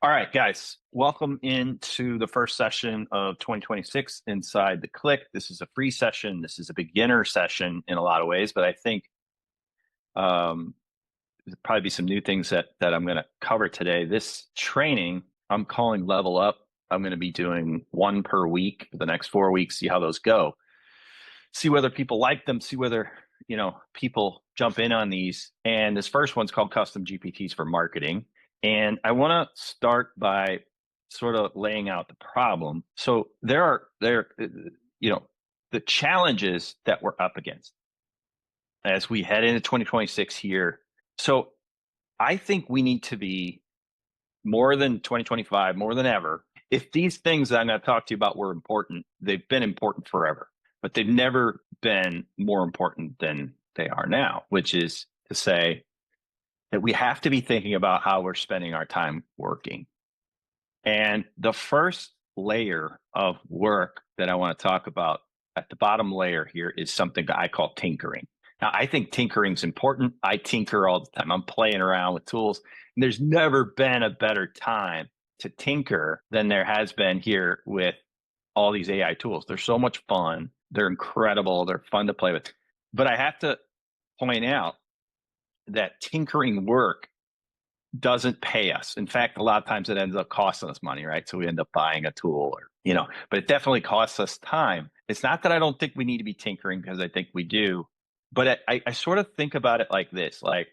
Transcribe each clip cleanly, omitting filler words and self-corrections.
All right, guys, welcome into the first session of 2026 inside the Click. This is a free session. This is a beginner session in a lot of ways, but I think um, there'll probably be some new things that I'm going to cover today. This training I'm calling Level Up. I'm going to be doing one per week for the next 4 weeks, see how those go, see whether people like them, see whether people jump in on these. And this first one's called Custom GPTs for Marketing. And I want to start by sort of laying out the problem. So the challenges that we're up against as we head into 2026 here. So I think we need to be more than 2025, more than ever. If these things that I'm going to talk to you about were important, they've been important forever, but they've never been more important than they are now, which is to say that we have to be thinking about how we're spending our time working. And the first layer of work that I want to talk about at the bottom layer here is something that I call tinkering. Now, I think tinkering is important. I tinker all the time. I'm playing around with tools. And there's never been a better time to tinker than there has been here with all these AI tools. They're so much fun. They're incredible. They're fun to play with. But I have to point out that tinkering work doesn't pay us. In fact, a lot of times it ends up costing us money, right? So we end up buying a tool but it definitely costs us time. It's not that I don't think we need to be tinkering, because I think we do, but I sort of think about it like this, like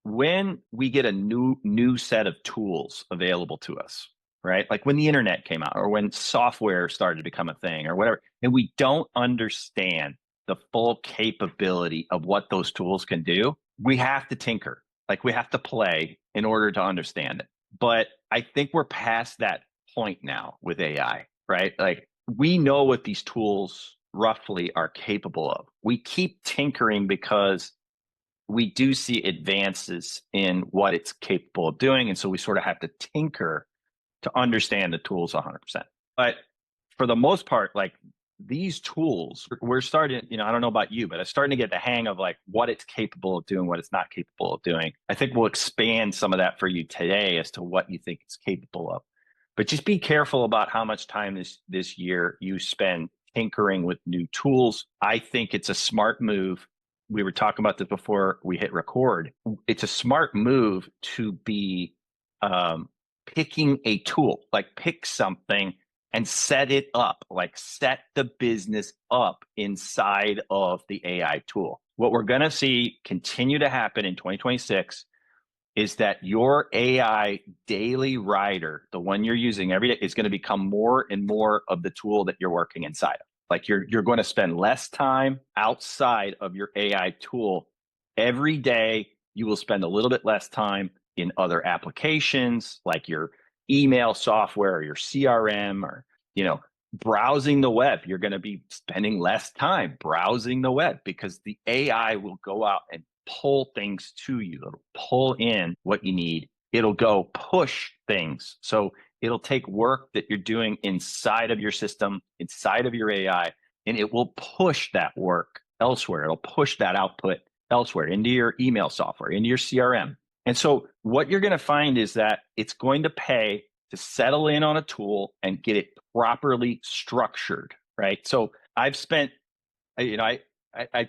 when we get a new set of tools available to us, right? Like when the internet came out or when software started to become a thing or whatever, and we don't understand the full capability of what those tools can do, we have to tinker. Like we have to play in order to understand it. But I think we're past that point now with AI, right? Like we know what these tools roughly are capable of. We keep tinkering because we do see advances in what it's capable of doing. And so we sort of have to tinker to understand the tools 100%. But for the most part, like these tools, we're starting, I don't know about you, but I'm starting to get the hang of like what it's capable of doing, what it's not capable of doing. I think we'll expand some of that for you today as to what you think it's capable of. But just be careful about how much time this year you spend tinkering with new tools. I think it's a smart move. We were talking about this before we hit record. It's a smart move to be picking a tool, like pick something and set it up, like set the business up inside of the AI tool. What we're going to see continue to happen in 2026 is that your AI daily rider, the one you're using every day, is going to become more and more of the tool that you're working inside of. Like you're going to spend less time outside of your AI tool. Every day, you will spend a little bit less time in other applications like your email software or your CRM or, browsing the web. You're going to be spending less time browsing the web because the AI will go out and pull things to you. It'll pull in what you need. It'll go push things. So it'll take work that you're doing inside of your system, inside of your AI, and it will push that work elsewhere. It'll push that output elsewhere into your email software, into your CRM. And so what you're going to find is that it's going to pay to settle in on a tool and get it properly structured, right? So I've spent, I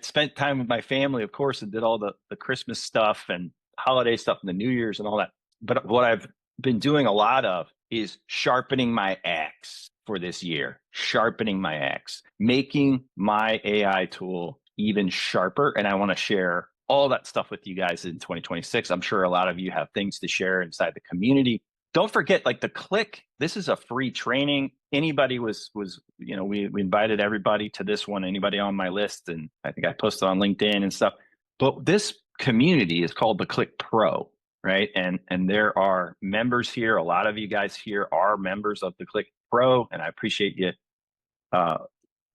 spent time with my family, of course, and did all the Christmas stuff and holiday stuff and the New Year's and all that. But what I've been doing a lot of is sharpening my axe for this year, sharpening my axe, making my AI tool even sharper. And I want to share all that stuff with you guys in 2026. I'm sure a lot of you have things to share inside the community. Don't forget, like the Click, this is a free training. Anybody we invited everybody to this one, anybody on my list. And I think I posted on LinkedIn and stuff. But this community is called the Click Pro, right? And there are members here. A lot of you guys here are members of the Click Pro, and I appreciate you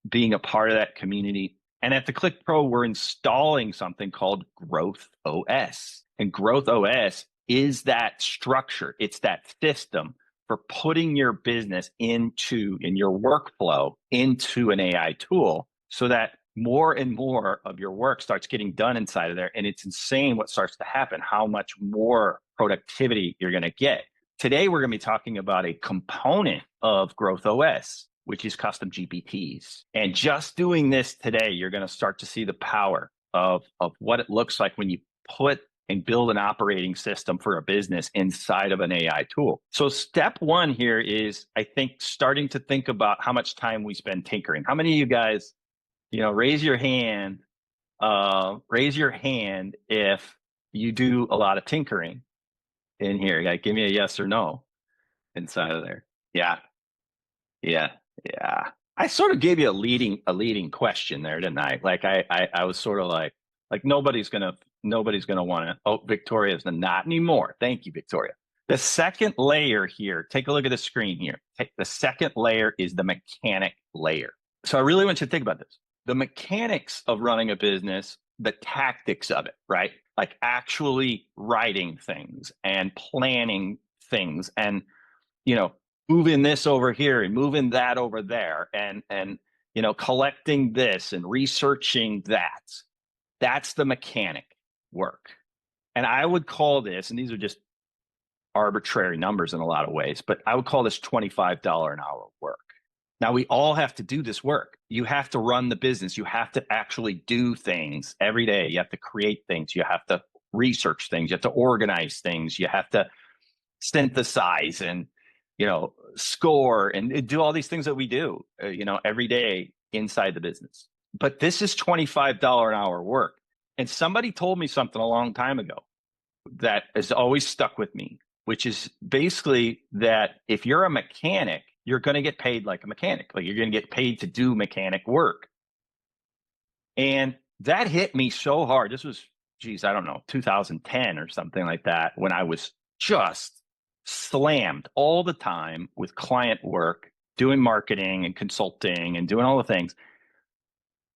being a part of that community. And at the Click Pro, we're installing something called Growth OS. And Growth OS is that structure. It's that system for putting your business in your workflow into an AI tool so that more and more of your work starts getting done inside of there. And it's insane what starts to happen, how much more productivity you're going to get. Today, we're going to be talking about a component of Growth OS, which is custom GPTs. And just doing this today, you're going to start to see the power of what it looks like when you put and build an operating system for a business inside of an AI tool. So step one here is, I think, starting to think about how much time we spend tinkering. How many of you guys, raise your hand. Raise your hand if you do a lot of tinkering in here. Like, give me a yes or no inside of there. Yeah, yeah, yeah. I sort of gave you a leading question there, didn't I? Like I was sort of like nobody's gonna want to. Oh, Victoria's not anymore. Thank you, Victoria. The second layer here, take a look at the screen here. The second layer is the mechanic layer. So I really want you to think about this. The mechanics of running a business, the tactics of it, right? Like actually writing things and planning things and, moving this over here and moving that over there and collecting this and researching that. That's the mechanic work. And I would call this, and these are just arbitrary numbers in a lot of ways, but I would call this $25 an hour work. Now, we all have to do this work. You have to run the business. You have to actually do things every day. You have to create things. You have to research things. You have to organize things. You have to synthesize and, score and do all these things that we do, every day inside the business. But this is $25 an hour work. And somebody told me something a long time ago that has always stuck with me, which is basically that if you're a mechanic, you're going to get paid like a mechanic. Like you're going to get paid to do mechanic work. And that hit me so hard. This was, 2010 or something like that, when I was just slammed all the time with client work, doing marketing and consulting and doing all the things.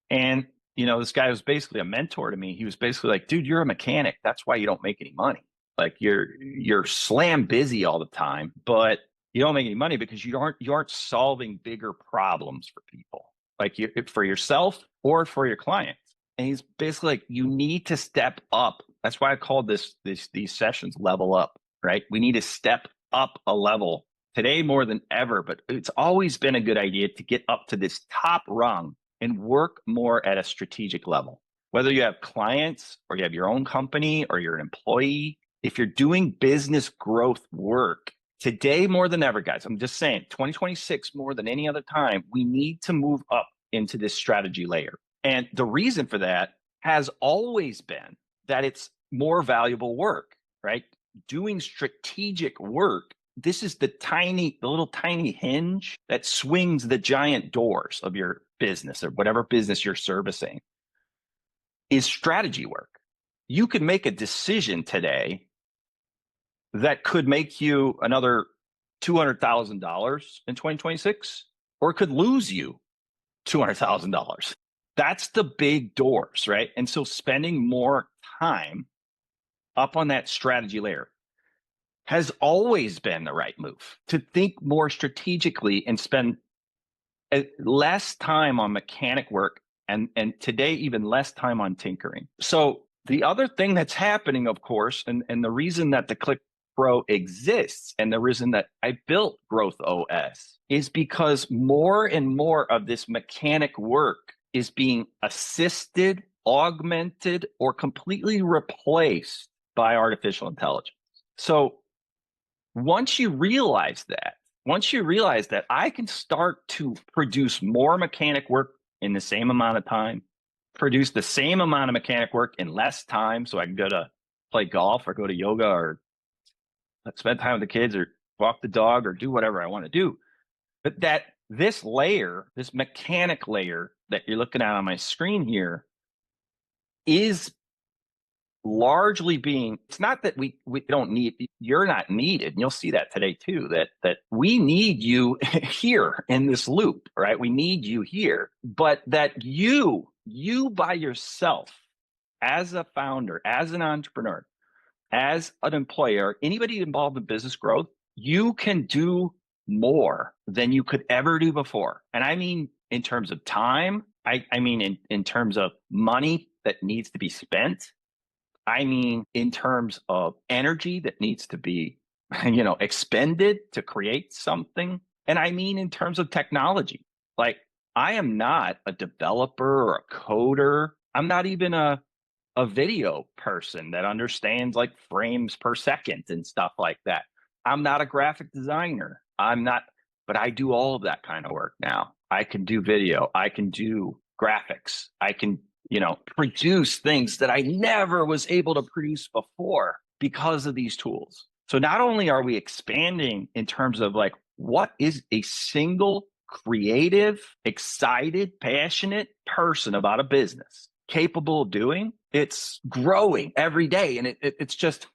And, this guy was basically a mentor to me. He was basically like, dude, you're a mechanic. That's why you don't make any money. Like you're slam busy all the time, but you don't make any money because you aren't solving bigger problems for people, like for yourself or for your clients. And he's basically like, you need to step up. That's why I called these sessions level up, right? We need to step up a level today more than ever, but it's always been a good idea to get up to this top rung and work more at a strategic level. Whether you have clients or you have your own company or you're an employee, if you're doing business growth work, today more than ever, guys, I'm just saying, 2026 more than any other time, we need to move up into this strategy layer. And the reason for that has always been that it's more valuable work, right? Doing strategic work, this is the little tiny hinge that swings the giant doors of your business or whatever business you're servicing, is strategy work. You could make a decision today that could make you another $200,000 in 2026, or it could lose you $200,000. That's the big doors, right? And so spending more time up on that strategy layer has always been the right move, to think more strategically and spend less time on mechanic work and today even less time on tinkering. So the other thing that's happening, of course, and the reason that the Click Pro exists and the reason that I built Growth OS is because more and more of this mechanic work is being assisted, augmented, or completely replaced by artificial intelligence. So once you realize that I can start to produce more mechanic work in the same amount of time, produce the same amount of mechanic work in less time, so I can go to play golf or go to yoga or spend time with the kids or walk the dog or do whatever I want to do. But that this layer, this mechanic layer that you're looking at on my screen here, is largely being, it's not that we don't need, you're not needed. And you'll see that today too, that we need you here in this loop, right? We need you here, but that you by yourself, as a founder, as an entrepreneur, as an employer, anybody involved in business growth, you can do more than you could ever do before. And I mean, in terms of time, I mean, in terms of money that needs to be spent. I mean, in terms of energy that needs to be expended to create something. And I mean, in terms of technology, like I am not a developer or a coder. I'm not even a video person that understands like frames per second and stuff like that. I'm not a graphic designer. I'm not, but I do all of that kind of work now. I can do video. I can do graphics. I can, produce things that I never was able to produce before because of these tools. So not only are we expanding in terms of like what is a single creative, excited, passionate person about a business capable of doing, it's growing every day. And it's just,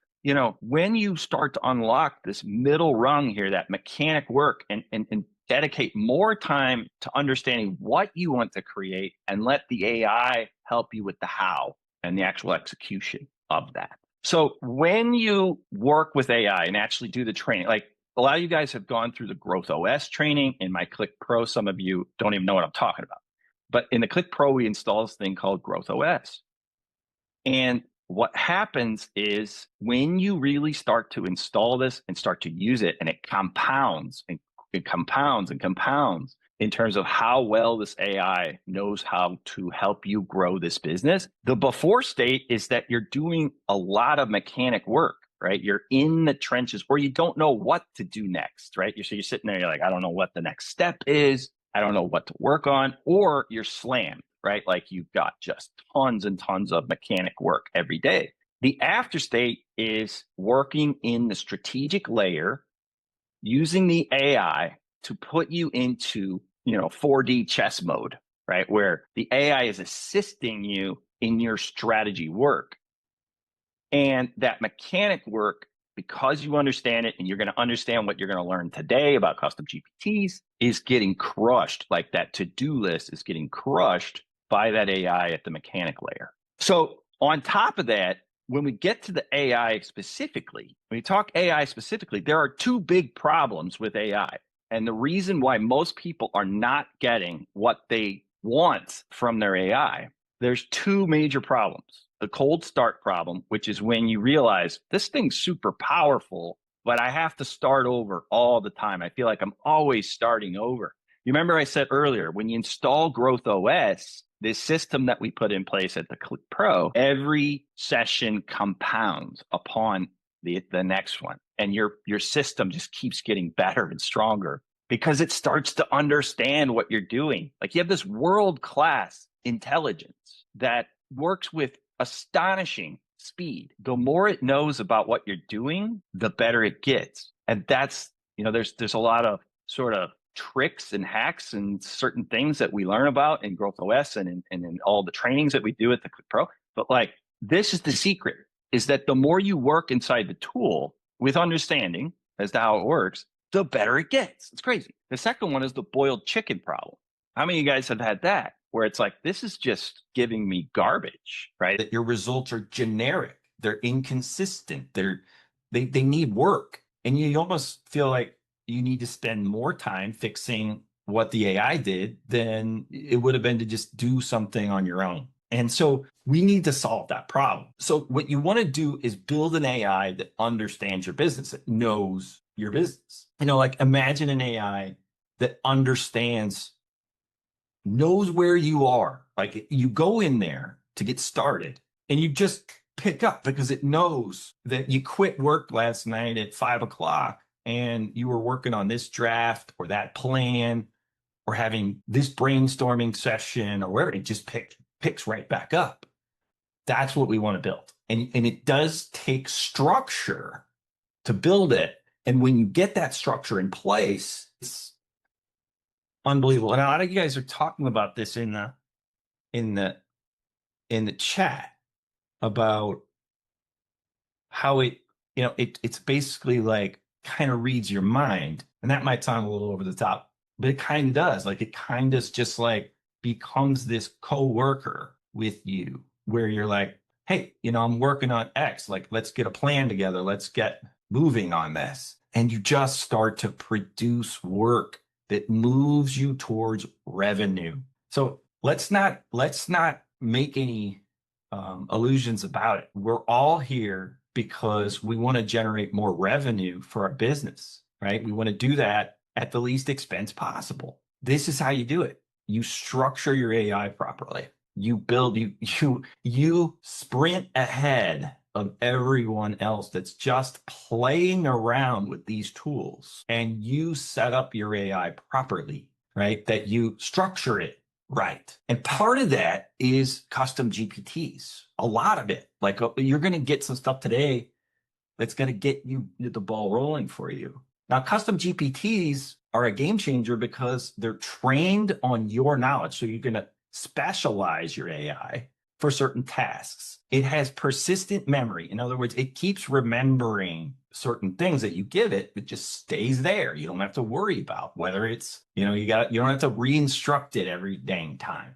when you start to unlock this middle rung here, that mechanic work, and dedicate more time to understanding what you want to create and let the AI help you with the how and the actual execution of that. So when you work with AI and actually do the training, like a lot of you guys have gone through the Growth OS training in my Click Pro. Some of you don't even know what I'm talking about. But in the Click Pro, we install this thing called Growth OS. And what happens is when you really start to install this and start to use it, and it compounds and it compounds and compounds in terms of how well this AI knows how to help you grow this business. The before state is that you're doing a lot of mechanic work, right? You're in the trenches where you don't know what to do next, right? So you're sitting there, you're like, I don't know what the next step is. I don't know what to work on, or you're slammed, right? Like you've got just tons and tons of mechanic work every day. The after state is working in the strategic layer, using the AI to put you into, 4D chess mode, right? Where the AI is assisting you in your strategy work. And that mechanic work, because you understand it and you're going to understand what you're going to learn today about custom GPTs, is getting crushed. Like that to-do list is getting crushed by that AI at the mechanic layer. So on top of that, when we get to the AI specifically, when we talk AI specifically, there are two big problems with AI. And the reason why most people are not getting what they want from their AI, there's two major problems. The cold start problem, which is when you realize this thing's super powerful, but I have to start over all the time. I feel like I'm always starting over. You remember I said earlier, when you install Growth OS, this system that we put in place at the Click Pro, every session compounds upon the next one. And your system just keeps getting better and stronger because it starts to understand what you're doing. Like you have this world-class intelligence that works with astonishing speed. The more it knows about what you're doing, the better it gets. And that's, there's a lot of sort of tricks and hacks and certain things that we learn about in Growth OS and in all the trainings that we do at the Click Pro. But like, this is the secret, is that the more you work inside the tool with understanding as to how it works, the better it gets. It's crazy. The second one is the boiled chicken problem. How many of you guys have had that? Where it's like, this is just giving me garbage, right? That your results are generic. They're inconsistent. They need work. And you almost feel like you need to spend more time fixing what the AI did than it would have been to just do something on your own. And so we need to solve that problem. So what you want to do is build an AI that understands your business, that knows your business. Like imagine an AI that knows where you are. Like you go in there to get started and you just pick up because it knows that you quit work last night at 5:00 and you were working on this draft or that plan or having this brainstorming session or wherever. It just picks right back up. That's what we want to build. And it does take structure to build it. And when you get that structure in place, it's unbelievable. And a lot of you guys are talking about this in the chat about how it's basically like kind of reads your mind. And that might sound a little over the top, but it kind of does. Like it kind of just like becomes this co-worker with you where you're like, hey, I'm working on X, like, let's get a plan together. Let's get moving on this. And you just start to produce work that moves you towards revenue. So let's not make any illusions about it. We're all here because we want to generate more revenue for our business, right? We want to do that at the least expense possible. This is how you do it. You structure your AI properly. You build, you sprint ahead of everyone else that's just playing around with these tools, and you set up your AI properly, right? That you structure it right. And part of that is custom GPTs. A lot of it. Like you're going to get some stuff today that's going to get you the ball rolling for you. Now, custom GPTs are a game changer because they're trained on your knowledge. So you're going to specialize your AI for certain tasks. It has persistent memory. In other words, it keeps remembering certain things that you give it. It just stays there. You don't have to worry about whether it's, you don't have to re-instruct it every dang time.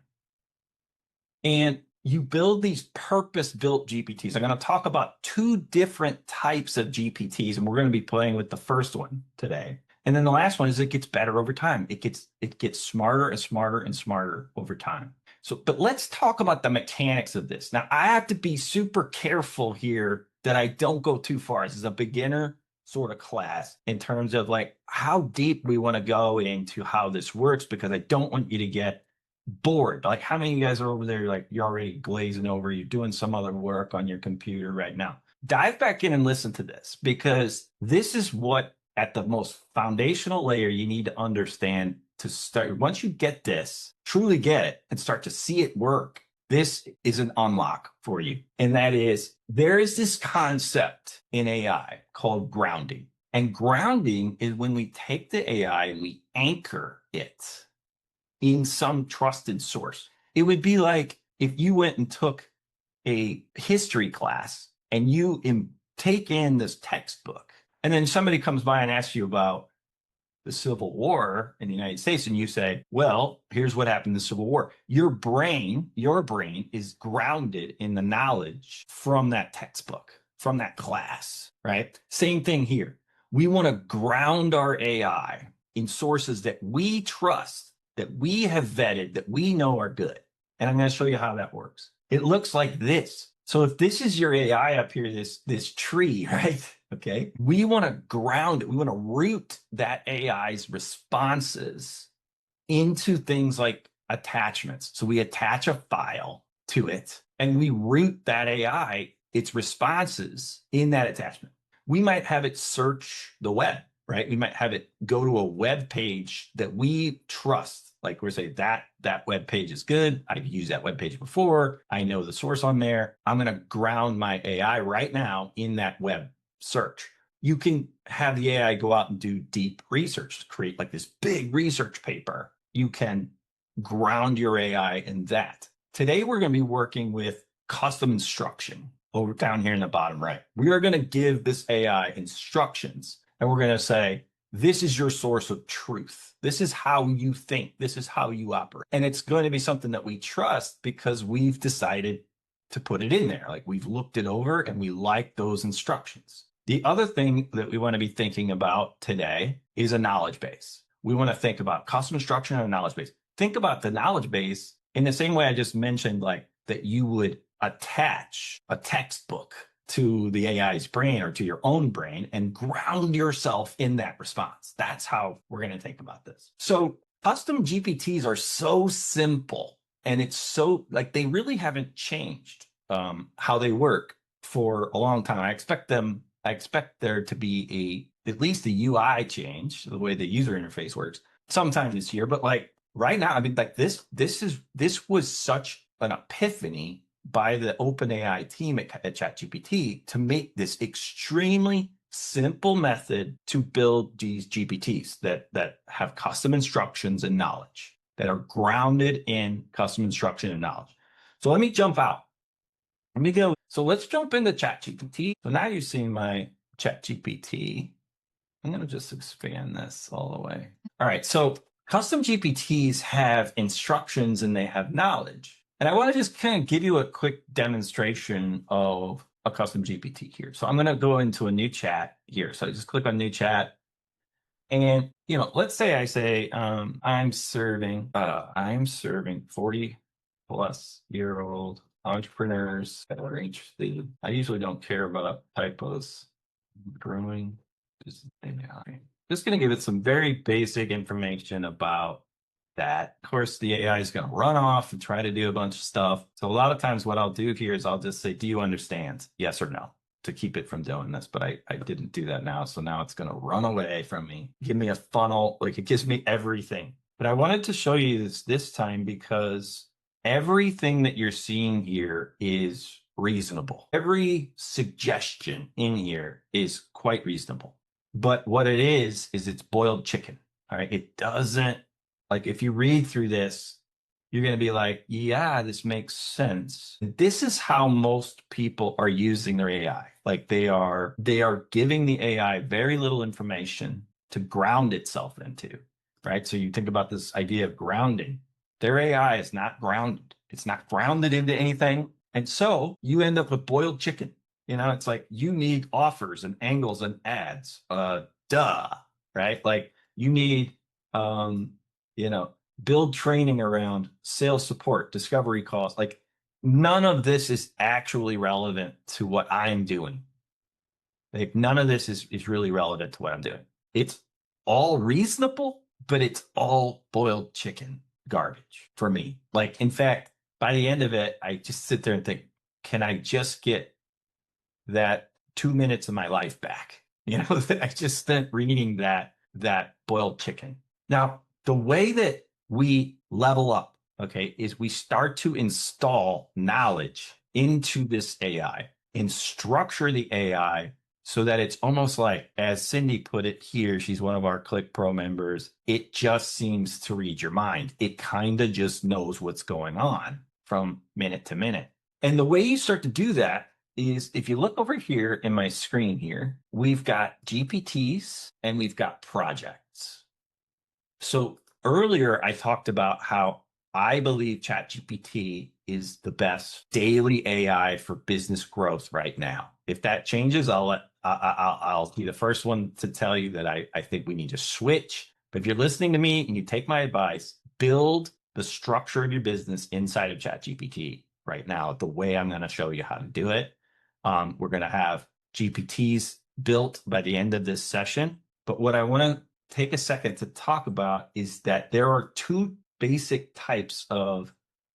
And you build these purpose-built GPTs. I'm going to talk about two different types of GPTs, and we're going to be playing with the first one today. And then the last one is it gets better over time. It gets smarter and smarter and smarter over time. So, but let's talk about the mechanics of this. Now, I have to be super careful here that I don't go too far. This is a beginner sort of class in terms of like how deep we want to go into how this works, because I don't want you to get bored. Like, how many of you guys are over there, like, you're already glazing over, you're doing some other work on your computer right now? Dive back in and listen to this, because this is what, at the most foundational layer, you need to understand to start. Once you get this, truly get it, and start to see it work, this is an unlock for you. And that is, there is this concept in AI called grounding. And grounding is when we take the AI and we anchor it in some trusted source. It would be like if you went and took a history class and you take in this textbook, and then somebody comes by and asks you about the Civil War in the United States, and you say, well, here's what happened in the Civil War. Your brain is grounded in the knowledge from that textbook, from that class, right? Same thing here. We want to ground our AI in sources that we trust, that we have vetted, that we know are good. And I'm going to show you how that works. It looks like this. So if this is your AI up here, this tree, right? Okay. We want to ground it. We want to root that AI's responses into things like attachments. So we attach a file to it and we root that AI, its responses in that attachment. We might have it search the web, right? We might have it go to a web page that we trust. Like we're saying that web page is good. I've used that web page before. I know the source on there. I'm going to ground my AI right now in that web search. You can have the AI go out and do deep research, create like this big research paper. You can ground your AI in that. Today, we're going to be working with custom instruction over down here in the bottom right. We are going to give this AI instructions, and we're going to say, this is your source of truth. This is how you think. This is how you operate. And it's going to be something that we trust because we've decided to put it in there. Like we've looked it over and we like those instructions. The other thing that we want to be thinking about today is a knowledge base. We want to think about custom instruction and a knowledge base. Think about the knowledge base in the same way I just mentioned, like that you would attach a textbook to the AI's brain or to your own brain and ground yourself in that response. That's how we're going to think about this. So custom GPTs are so simple, and it's so like they really haven't changed how they work for a long time. I expect there to be at least a UI change, the way the user interface works, sometime this year. But like right now, I mean, like this was such an epiphany by the OpenAI team at ChatGPT to make this extremely simple method to build these GPTs that have custom instructions and knowledge, that are grounded in custom instruction and knowledge. So let me jump out. Let me go. So let's jump into ChatGPT. So now you've seen my ChatGPT. I'm going to just expand this all the way. All right. So custom GPTs have instructions and they have knowledge. And I want to just kind of give you a quick demonstration of a custom GPT here. So I'm going to go into a new chat here. So I just click on new chat. And, let's say I say, I'm serving 40 plus year old entrepreneurs that are interested. I usually don't care about typos. Growing is AI. Just going to give it some very basic information about that. Of course, the AI is going to run off and try to do a bunch of stuff. So a lot of times what I'll do here is I'll just say, do you understand? Yes or no, to keep it from doing this. But I didn't do that now. So now it's going to run away from me. Give me a funnel. Like, it gives me everything. But I wanted to show you this time because everything that you're seeing here is reasonable. Every suggestion in here is quite reasonable. But what it is it's boiled chicken. All right. It doesn't, like, if you read through this, you're going to be like, yeah, this makes sense. This is how most people are using their AI. Like, they are giving the AI very little information to ground itself into, right? So you think about this idea of grounding. Their AI is not grounded. It's not grounded into anything. And so you end up with boiled chicken. You know, it's like you need offers and angles and ads. Duh, right? Like, you need, build training around sales support, discovery calls. Like, none of this is actually relevant to what I'm doing. Like, none of this is really relevant to what I'm doing. It's all reasonable, but it's all boiled chicken garbage for me. Like, in fact, by the end of it, I just sit there and think, can I just get that 2 minutes of my life back? You know, that I just spent reading that boiled chicken. Now, the way that we level up, okay, is we start to install knowledge into this AI and structure the AI so that it's almost like, as Cindy put it here, she's one of our Click Pro members, it just seems to read your mind. It kind of just knows what's going on from minute to minute. And the way you start to do that is, if you look over here in my screen here, we've got GPTs and we've got projects. So earlier I talked about how I believe ChatGPT is the best daily AI for business growth right now. If that changes, I'll be the first one to tell you that I think we need to switch. But if you're listening to me and you take my advice, build the structure of your business inside of ChatGPT right now, the way I'm going to show you how to do it. We're going to have GPTs built by the end of this session. But what I want to take a second to talk about is that there are two basic types of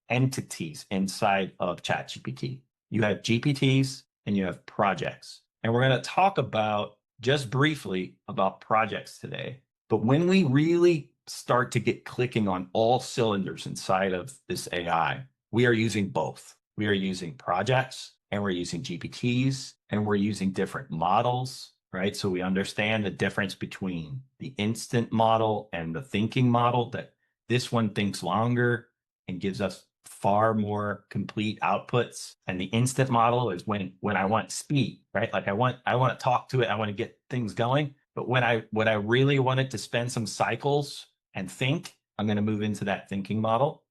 entities inside of ChatGPT. You have GPTs and you have projects. And we're going to talk about, just briefly, about projects today. But when we really start to get clicking on all cylinders inside of this AI, we are using both. We are using projects and we're using GPTs and we're using different models, right? So we understand the difference between the instant model and the thinking model, that this one thinks longer and gives us far more complete outputs. And the instant model is when I want speed, right? Like, I want to talk to it. I want to get things going. But when I really wanted to spend some cycles and think, I'm going to move into that thinking model.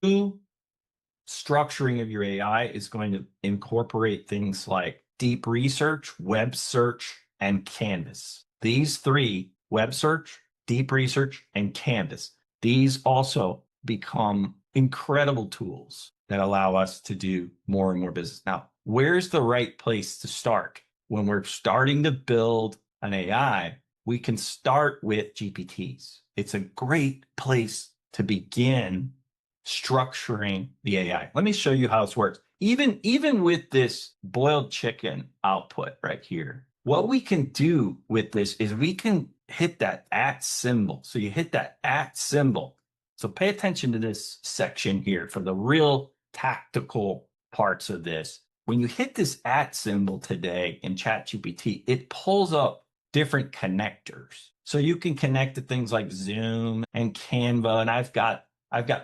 Structuring of your AI is going to incorporate things like deep research, web search, and Canvas. These three, web search, deep research, and Canvas, these also become incredible tools that allow us to do more and more business. Now, where's the right place to start? When we're starting to build an AI, we can start with GPTs. It's a great place to begin structuring the AI. Let me show you how this works. Even with this boiled chicken output right here, what we can do with this is we can hit that @ symbol. So you hit that @ symbol. So pay attention to this section here for the real tactical parts of this. When you hit this @ symbol today in ChatGPT, it pulls up different connectors. So you can connect to things like Zoom and Canva, and I've got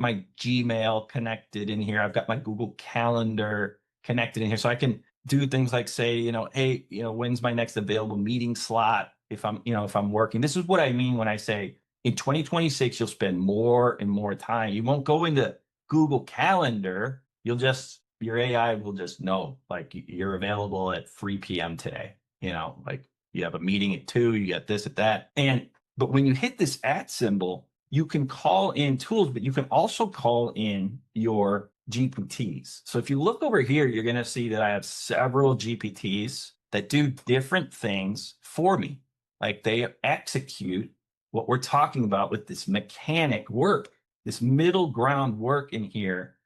my Gmail connected in here. I've got my Google Calendar connected in here. So I can do things like say, hey, when's my next available meeting slot if I'm working. This is what I mean when I say in 2026, you'll spend more and more time. You won't go into Google Calendar. Your AI will just know, like, you're available at 3 p.m. today. Like, you have a meeting at 2, you get this at that. But when you hit this @ symbol, you can call in tools, but you can also call in your GPTs. So if you look over here, you're going to see that I have several GPTs that do different things for me. Like they execute what we're talking about with this mechanic work, this middle ground work in here.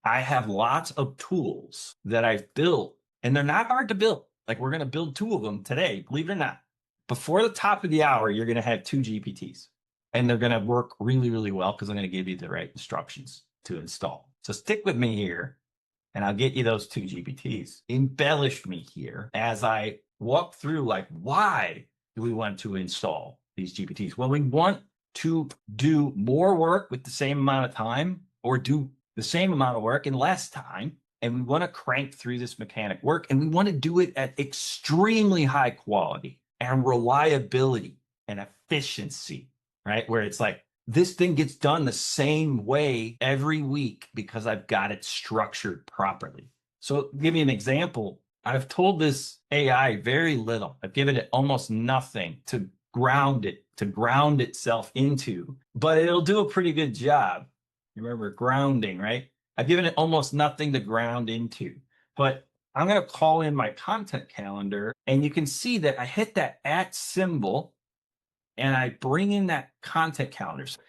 I have lots of tools that I've built, and they're not hard to build. Like we're going to build 2 of them today, believe it or not. Before the top of the hour, you're going to have 2 GPTs, and they're going to work really, really well because I'm going to give you the right instructions to install. So stick with me here, and I'll get you those 2 GPTs. Embellish me here as I walk through, like, why do we want to install these GPTs? Well, we want to do more work with the same amount of time, or do the same amount of work in less time. And we want to crank through this mechanic work, and we want to do it at extremely high quality and reliability and efficiency, right? Where it's like, this thing gets done the same way every week because I've got it structured properly. So give me an example. I've told this AI very little. I've given it almost nothing to ground itself into, but it'll do a pretty good job. Remember grounding, right? I've given it almost nothing to ground into, but I'm going to call in my content calendar, and you can see that I hit that @ symbol and I bring in that content calendar. So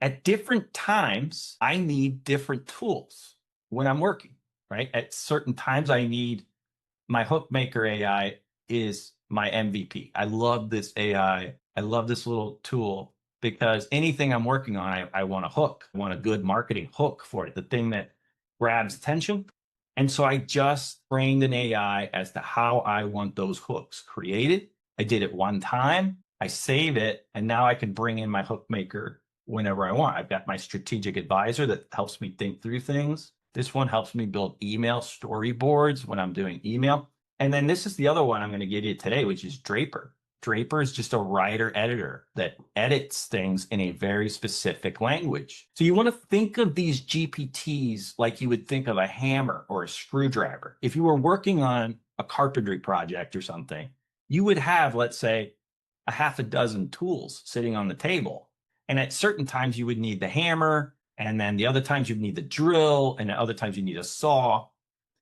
at different times, I need different tools when I'm working, right? At certain times, I need my Hookmaker AI is my MVP. I love this AI. I love this little tool because anything I'm working on, I want a hook. I want a good marketing hook for it, the thing that grabs attention. And so I just trained an AI as to how I want those hooks created. I did it one time, I save it, and now I can bring in my Hookmaker whenever I want. I've got my strategic advisor that helps me think through things. This one helps me build email storyboards when I'm doing email. And then this is the other one I'm going to give you today, which is Draper. Draper is just a writer editor that edits things in a very specific language. So you want to think of these GPTs like you would think of a hammer or a screwdriver. If you were working on a carpentry project or something, you would have, let's say, a half a dozen tools sitting on the table. And at certain times you would need the hammer, and then the other times you'd need the drill, and at other times you need a saw.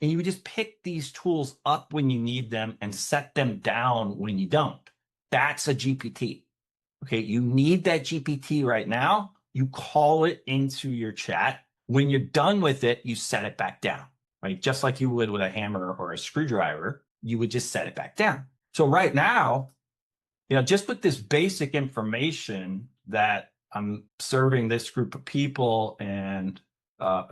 And you would just pick these tools up when you need them and set them down when you don't. That's a GPT. Okay, you need that GPT right now. You call it into your chat. When you're done with it, you set it back down, right? Just like you would with a hammer or a screwdriver, you would just set it back down. So right now, just with this basic information that I'm serving this group of people, and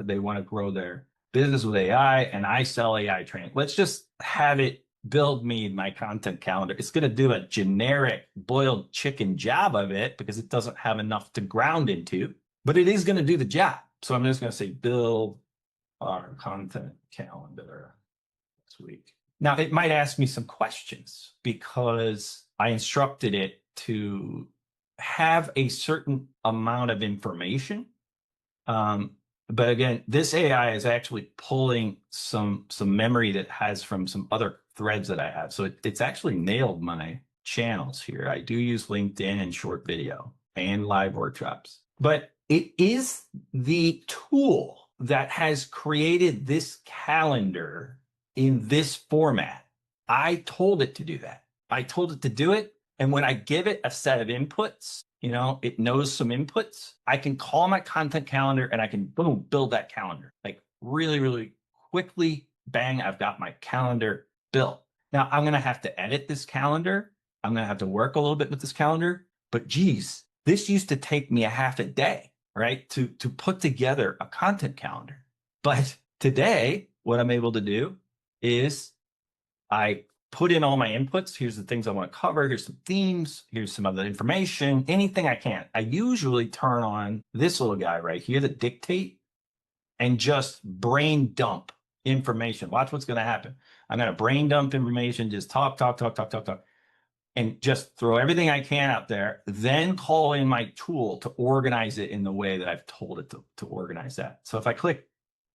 they want to grow their business with AI, and I sell AI training. Let's just have it build me my content calendar. It's going to do a generic boiled chicken job of it because it doesn't have enough to ground into, but it is going to do the job. So I'm just going to say build our content calendar this week. Now, it might ask me some questions because I instructed it to have a certain amount of information. But again, this AI is actually pulling some memory that has from some other threads that I have. So it's actually nailed my channels here. I do use LinkedIn and short video and live workshops. But it is the tool that has created this calendar in this format. I told it to do that. I told it to do it. And when I give it a set of inputs, it knows some inputs, I can call my content calendar and I can, boom, build that calendar. Like really, really quickly, bang, I've got my calendar built. Now I'm going to have to edit this calendar. I'm going to have to work a little bit with this calendar. But geez, this used to take me a half a day, right, to put together a content calendar. But today, what I'm able to do is I put in all my inputs. Here's the things I want to cover. Here's some themes. Here's some other information, anything I can. I usually turn on this little guy right here, the dictate, and just brain dump information. Watch what's going to happen. I'm going to brain dump information, just talk, and just throw everything I can out there, then call in my tool to organize it in the way that I've told it to organize that. So if I click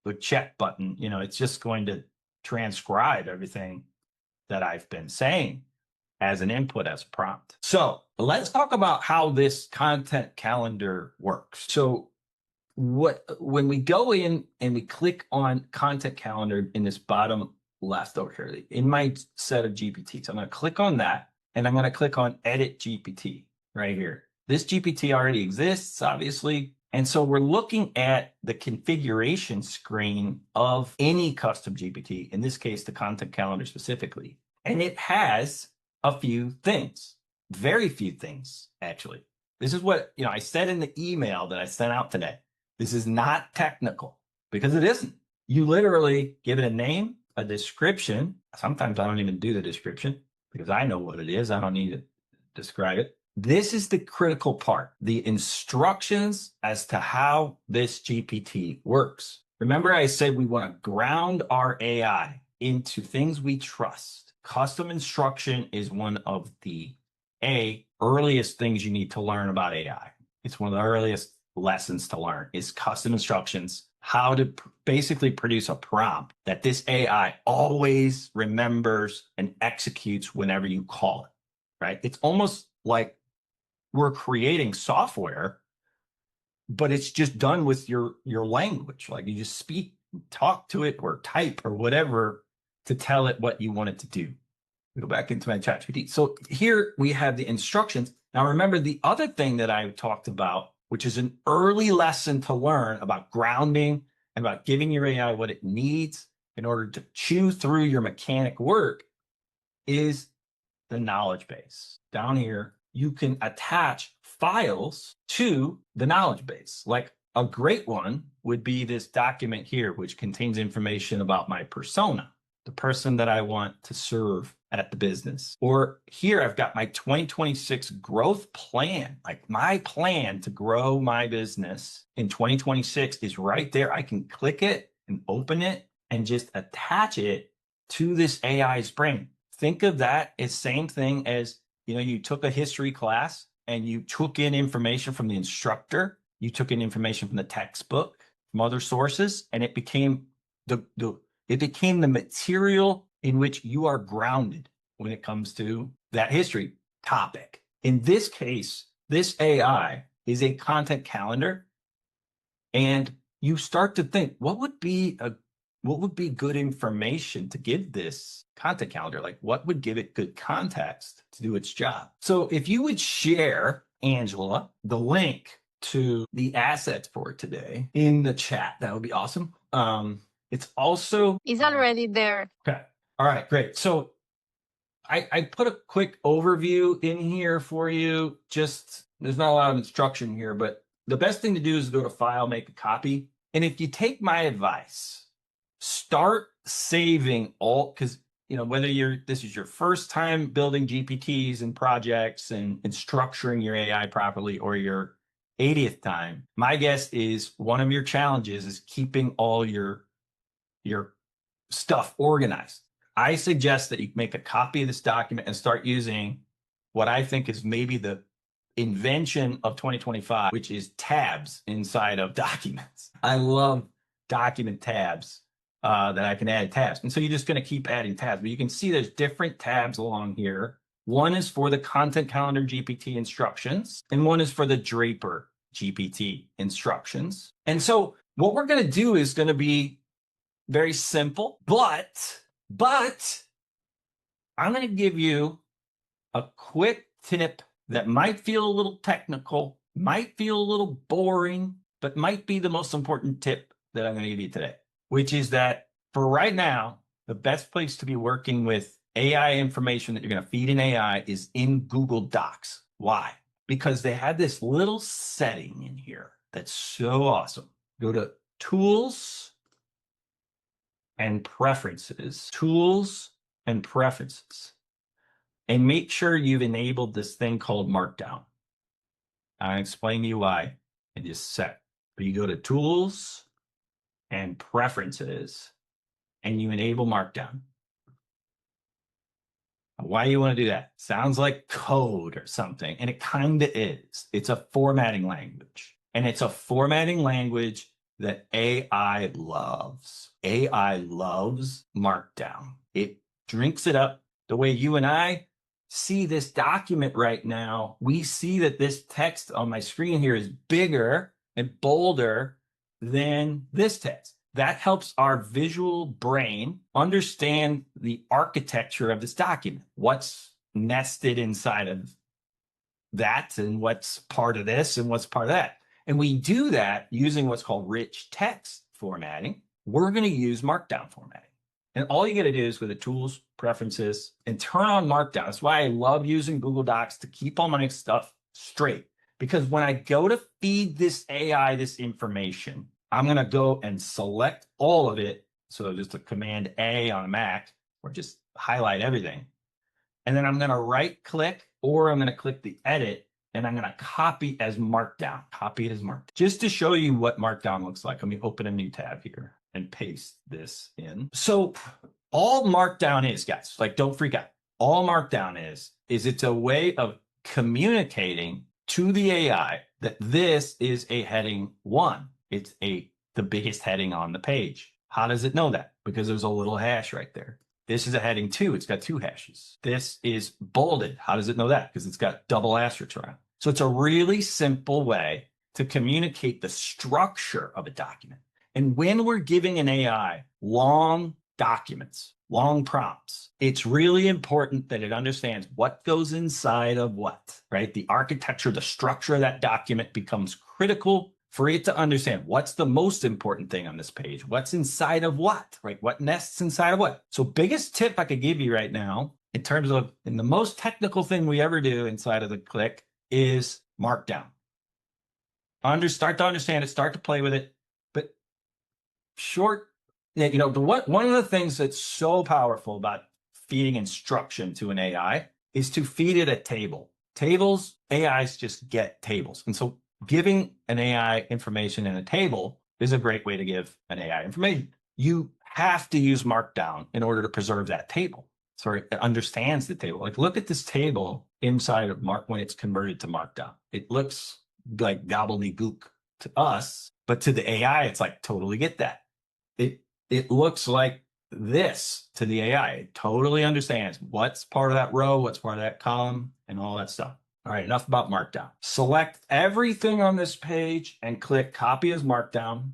the check button, it's just going to transcribe everything that I've been saying as an input, as a prompt. So let's talk about how this content calendar works. So when we go in and we click on content calendar in this bottom left over here, in my set of GPTs, I'm going to click on that and I'm going to click on edit GPT right here. This GPT already exists, obviously. And so we're looking at the configuration screen of any custom GPT, in this case, the content calendar specifically. And it has a few things, very few things, actually. This is what, I said in the email that I sent out today. This is not technical because it isn't. You literally give it a name, a description. Sometimes I don't even do the description because I know what it is. I don't need to describe it. This is the critical part, the instructions as to how this GPT works. Remember, I said we want to ground our AI into things we trust. Custom instruction is one of the earliest things you need to learn about AI. It's one of the earliest lessons to learn is custom instructions, how to basically produce a prompt that this AI always remembers and executes whenever you call it, right? It's almost like we're creating software, but it's just done with your language. Like you just speak, talk to it or type or whatever to tell it what you want it to do. Go back into my ChatGPT. So here we have the instructions. Now remember the other thing that I talked about, which is an early lesson to learn about grounding and about giving your AI what it needs in order to chew through your mechanic work, is the knowledge base. Down here, you can attach files to the knowledge base. Like a great one would be this document here, which contains information about my persona, the person that I want to serve at the business. Or here I've got my 2026 growth plan. Like my plan to grow my business in 2026 is right there. I can click it and open it and just attach it to this AI's brain. Think of that as same thing as, you took a history class and you took in information from the instructor, you took in information from the textbook, from other sources, and it became the material in which you are grounded when it comes to that history topic. In this case, this AI is a content calendar, and you start to think, what would be good information to give this content calendar? Like what would give it good context to do its job? So if you would share, Angela, the link to the assets for today in the chat, that would be awesome. It's also... It's already there. Okay. All right, great. So I put a quick overview in here for you. Just, there's not a lot of instruction here, but the best thing to do is go to File, make a copy. And if you take my advice, start saving all, because whether this is your first time building GPTs and projects and structuring your AI properly, or your 80th time, my guess is one of your challenges is keeping all your stuff organized. I suggest that you make a copy of this document and start using what I think is maybe the invention of 2025, which is tabs inside of documents. I love document tabs. That I can add tabs. And so you're just going to keep adding tabs, but you can see there's different tabs along here. One is for the content calendar GPT instructions, and one is for the Draper GPT instructions. And so what we're going to do is going to be very simple, but I'm going to give you a quick tip that might feel a little technical, might feel a little boring, but might be the most important tip that I'm going to give you today, which is that for right now, the best place to be working with AI information that you're going to feed in AI is in Google Docs. Why? Because they have this little setting in here that's so awesome. Go to Tools and Preferences, Tools and Preferences, and make sure you've enabled this thing called Markdown. I'll explain to you why in just a sec. But you go to Tools and Preferences, and you enable Markdown. Why do you want to do that? Sounds like code or something, and it kind of is. It's a formatting language, and it's a formatting language that AI loves. AI loves Markdown. It drinks it up the way you and I see this document right now. We see that this text on my screen here is bigger and bolder than this text. That helps our visual brain understand the architecture of this document, what's nested inside of that and what's part of this and what's part of that. And we do that using what's called rich text formatting. We're going to use Markdown formatting. And all you got to do is go to Tools, Preferences, and turn on Markdown. That's why I love using Google Docs to keep all my stuff straight. Because when I go to feed this AI this information, I'm going to go and select all of it. So just a Command A on a Mac, or just highlight everything. And then I'm going to right click, or I'm going to click the edit, and I'm going to copy as Markdown. Copy it as Markdown. Just to show you what Markdown looks like, let me open a new tab here and paste this in. So all Markdown is, guys, like, don't freak out. All Markdown is it's a way of communicating to the AI that this is a heading 1. It's the biggest heading on the page. How does it know that? Because there's a little hash right there. This is a heading 2. It's got 2 hashes. This is bolded. How does it know that? Because it's got double asterisks around. So it's a really simple way to communicate the structure of a document. And when we're giving an AI long documents, long prompts, it's really important that it understands what goes inside of what, right? The architecture, the structure of that document becomes critical for it to understand what's the most important thing on this page, what's inside of what, right? What nests inside of what. So biggest tip I could give you right now, in terms of, and the most technical thing we ever do inside of the Click, is Markdown. Start to understand it, start to play with it, but one of the things that's so powerful about feeding instruction to an AI is to feed it a table. Tables, AIs just get tables. And so giving an AI information in a table is a great way to give an AI information. You have to use Markdown in order to preserve that table. So it understands the table. Like, look at this table inside of when it's converted to Markdown. It looks like gobbledygook to us, but to the AI, it's like, totally get that. It looks like this to the AI. It totally understands what's part of that row, what's part of that column, and all that stuff. All right, enough about Markdown. Select everything on this page and click Copy as Markdown,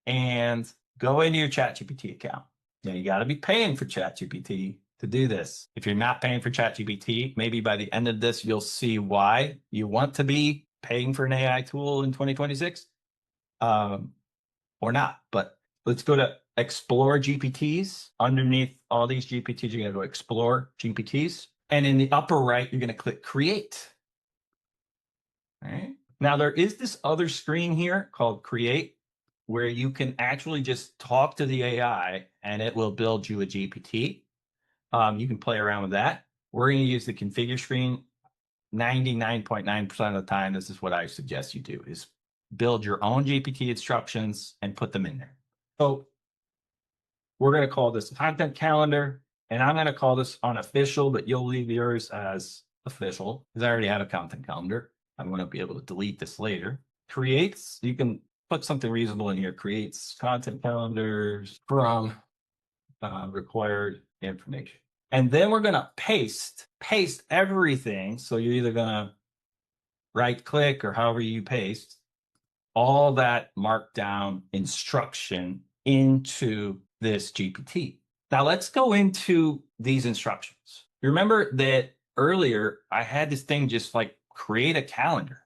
and go into your ChatGPT account. Now, you got to be paying for ChatGPT to do this. If you're not paying for ChatGPT, maybe by the end of this, you'll see why you want to be paying for an AI tool in 2026, or not. But let's go to Explore GPTs. Underneath all these GPTs, you're going to go Explore GPTs. And in the upper right, you're going to click Create. All right. Now, there is this other screen here called Create, where you can actually just talk to the AI and it will build you a GPT. You can play around with that. We're going to use the configure screen. 99.9% of the time, this is what I suggest you do, is build your own GPT instructions and put them in there. So we're going to call this content calendar, and I'm going to call this unofficial, but you'll leave yours as official because I already have a content calendar. I'm going to be able to delete this later. Creates, you can put something reasonable in here. Creates content calendars from required information. And then we're going to paste everything. So you're either going to right click or however you paste all that Markdown instruction into this GPT. Now let's go into these instructions. Remember that earlier I had this thing just like create a calendar.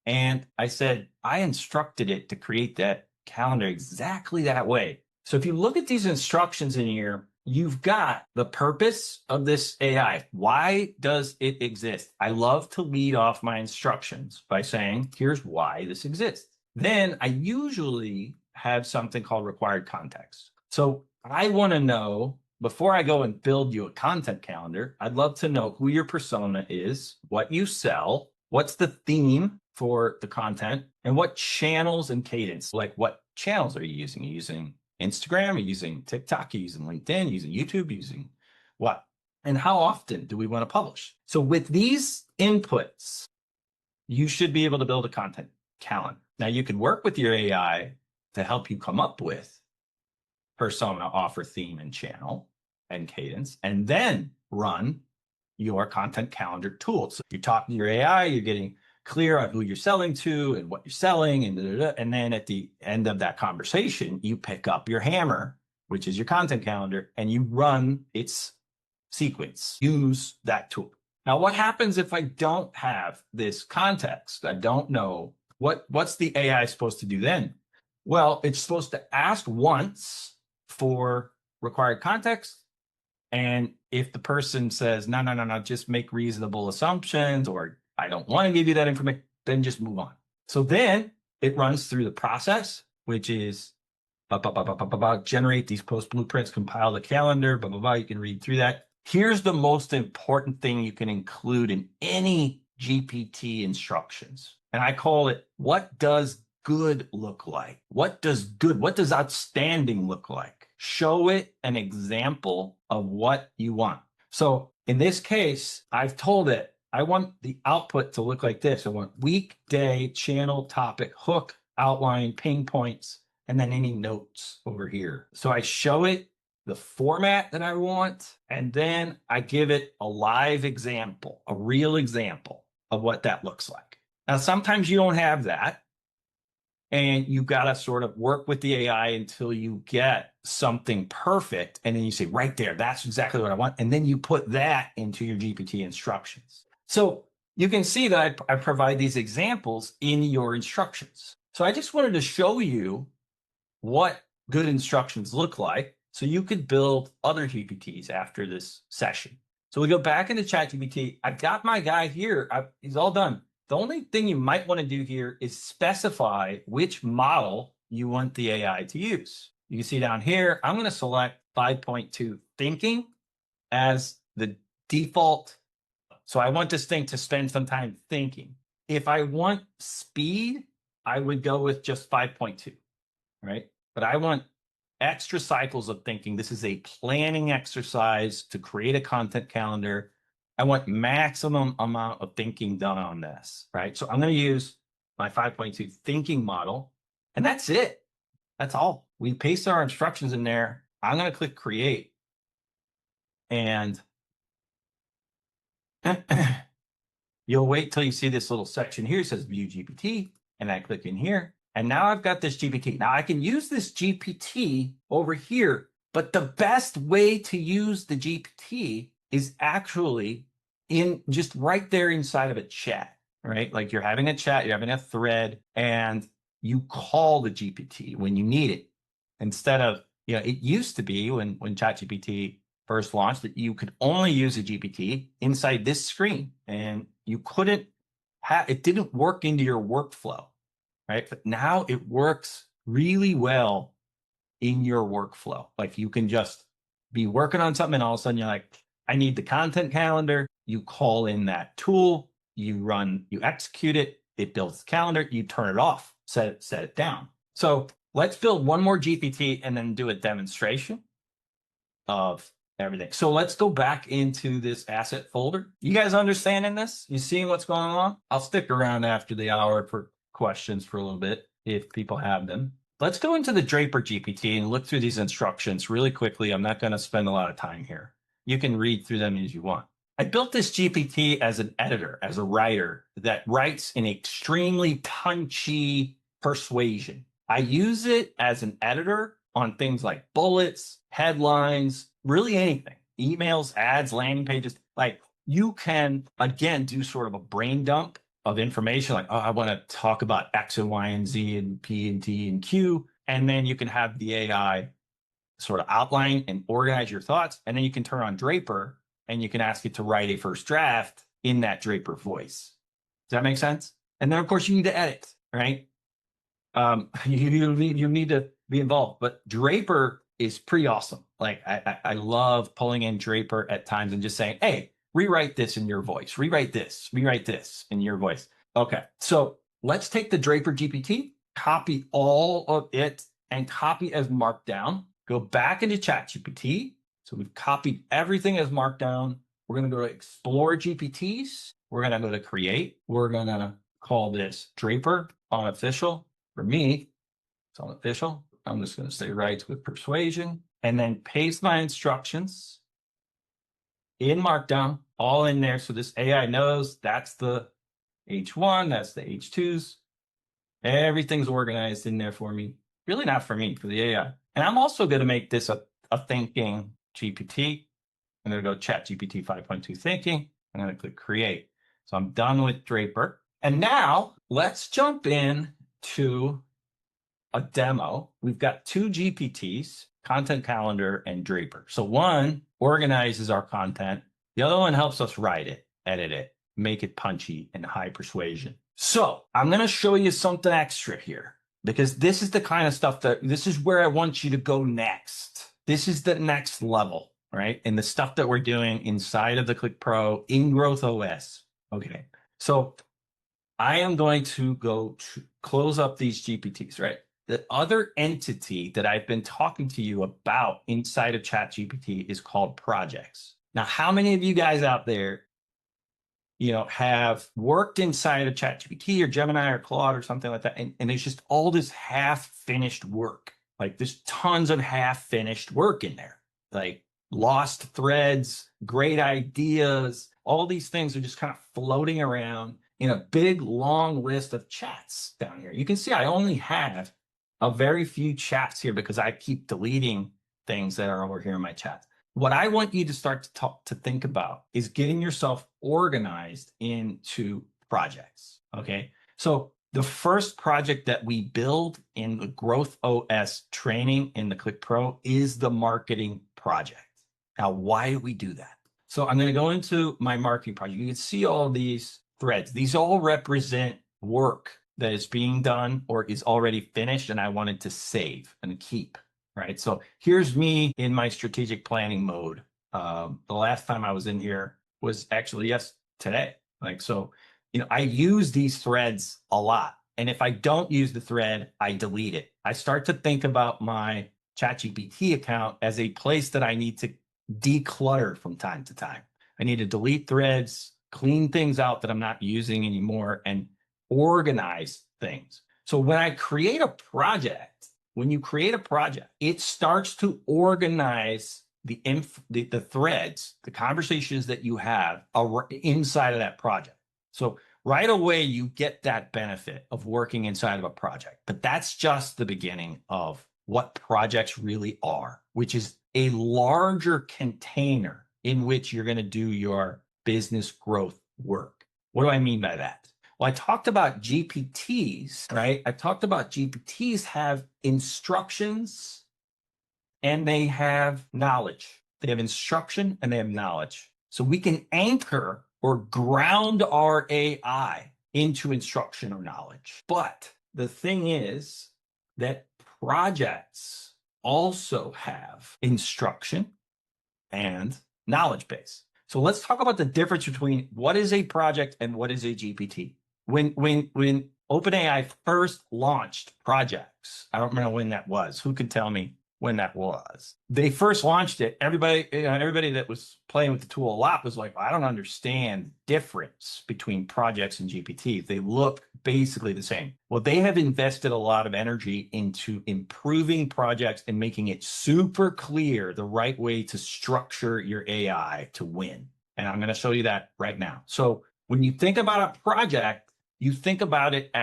And I said, I instructed it to create that calendar exactly that way. So if you look at these instructions in here, you've got the purpose of this AI. Why does it exist? I love to lead off my instructions by saying, here's why this exists. Then I usually have something called required context. So I want to know, before I go and build you a content calendar, I'd love to know who your persona is, what you sell, what's the theme for the content, and what channels and cadence. Like, what channels are you using? Are you using Instagram? Are you using TikTok? Are you using LinkedIn? Are you using YouTube? Are you using what? And how often do we want to publish? So with these inputs, you should be able to build a content calendar. Now, you could work with your AI to help you come up with persona, offer, theme, and channel and cadence, and then run your content calendar tools. So you're talking to your AI, you're getting clear on who you're selling to and what you're selling, and and then at the end of that conversation, you pick up your hammer, which is your content calendar, and you run its sequence. Use that tool. Now, what happens if I don't have this context? I don't know what's the AI supposed to do then? Well, it's supposed to ask once for required context. And if the person says, no, no, no, no, just make reasonable assumptions, or I don't want to give you that information, then just move on. So then it runs through the process, which is generate these post blueprints, compile the calendar, blah, blah, blah. You can read through that. Here's the most important thing you can include in any GPT instructions. And I call it, what does good look like? What does outstanding look like? Show it an example of what you want. So in this case, I've told it, I want the output to look like this. I want week, day, channel, topic, hook, outline, ping points, and then any notes over here. So I show it the format that I want, and then I give it a live example, a real example of what that looks like. Now, sometimes you don't have that, and you got to sort of work with the AI until you get something perfect. And then you say, right there, that's exactly what I want. And then you put that into your GPT instructions. So you can see that I provide these examples in your instructions. So I just wanted to show you what good instructions look like so you could build other GPTs after this session. So we go back into ChatGPT. I've got my guy here. He's all done. The only thing you might want to do here is specify which model you want the AI to use. You can see down here, I'm going to select 5.2 thinking as the default. So I want this thing to spend some time thinking. If I want speed, I would go with just 5.2, right? But I want extra cycles of thinking. This is a planning exercise to create a content calendar. I want maximum amount of thinking done on this, right? So I'm going to use my 5.2 thinking model, and that's it. That's all. We paste our instructions in there. I'm going to click create, and you'll wait till you see this little section here. It says view GPT, and I click in here, and now I've got this GPT. Now I can use this GPT over here, but the best way to use the GPT is actually in just right there inside of a chat, right? Like you're having a chat, you're having a thread, and you call the GPT when you need it. Instead of, it used to be when ChatGPT first launched that you could only use a GPT inside this screen, and you couldn't it didn't work into your workflow, right? But now it works really well in your workflow. Like you can just be working on something and all of a sudden you're like, I need the content calendar. You call in that tool, you execute it, it builds the calendar, you turn it off, set it down. So let's build one more GPT and then do a demonstration of everything. So let's go back into this asset folder. You guys understanding this? You seeing what's going on? I'll stick around after the hour for questions for a little bit if people have them. Let's go into the Draper GPT and look through these instructions really quickly. I'm not going to spend a lot of time here. You can read through them as you want. I built this GPT as an editor, as a writer that writes in extremely punchy persuasion. I use it as an editor on things like bullets, headlines, really anything, emails, ads, landing pages. Like you can, again, do sort of a brain dump of information like, oh, I want to talk about X and Y and Z and P and T and Q. And then you can have the AI sort of outline and organize your thoughts. And then you can turn on Draper and you can ask it to write a first draft in that Draper voice. Does that make sense? And then, of course, you need to edit, right? You need to be involved. But Draper is pretty awesome. Like I love pulling in Draper at times and just saying, hey, rewrite this in your voice, rewrite this in your voice. Okay, so let's take the Draper GPT, copy all of it and copy as markdown, go back into ChatGPT. So we've copied everything as markdown. We're going to go to explore GPTs. We're going to go to create. We're going to call this Draper unofficial. For me, it's unofficial. I'm just going to say writes with persuasion and then paste my instructions in markdown all in there. So this AI knows that's the H1, that's the H2s. Everything's organized in there for me. Really not for me, for the AI. And I'm also going to make this a thinking GPT. I'm going to go Chat GPT 5.2 thinking. I'm going to click create. So I'm done with Draper. And now let's jump in to a demo. We've got two GPTs, Content Calendar and Draper. So one organizes our content. The other one helps us write it, edit it, make it punchy and high persuasion. So I'm going to show you something extra here, because this is the kind of stuff this is where I want you to go next. This is the next level, right? And the stuff that we're doing inside of the Click Pro in Growth OS. Okay. So I am going to go to close up these GPTs, right? The other entity that I've been talking to you about inside of ChatGPT is called projects. Now, how many of you guys out there, have worked inside of ChatGPT or Gemini or Claude or something like that, and there's just all this half-finished work. Like there's tons of half-finished work in there, like lost threads, great ideas, all these things are just kind of floating around in a big, long list of chats down here. You can see I only have a very few chats here because I keep deleting things that are over here in my chats. What I want you to start to think about is getting yourself organized into projects, okay? So the first project that we build in the Growth OS training in the Click Pro is the marketing project. Now, why do we do that? So I'm going to go into my marketing project. You can see all these threads. These all represent work that is being done or is already finished, and I wanted to save and keep, right? So here's me in my strategic planning mode. The last time I was in here was actually today. I use these threads a lot. And if I don't use the thread, I delete it. I start to think about my ChatGPT account as a place that I need to declutter from time to time. I need to delete threads, clean things out that I'm not using anymore, and organize things. So when I create a project, it starts to organize the threads, the conversations that you have inside of that project. So right away, you get that benefit of working inside of a project. But that's just the beginning of what projects really are, which is a larger container in which you're going to do your business growth work. What do I mean by that? Well, I talked about GPTs, right? I talked about GPTs have instructions and they have knowledge. They have instruction and they have knowledge. So we can anchor or ground our AI into instruction or knowledge. But the thing is that projects also have instruction and knowledge base. So let's talk about the difference between what is a project and what is a GPT. When OpenAI first launched projects, I don't remember when that was. Who could tell me when that was? They first launched it. Everybody that was playing with the tool a lot was like, well, I don't understand the difference between projects and GPTs. They look basically the same. Well, they have invested a lot of energy into improving projects and making it super clear the right way to structure your AI to win. And I'm going to show you that right now. So when you think about a project, you think about it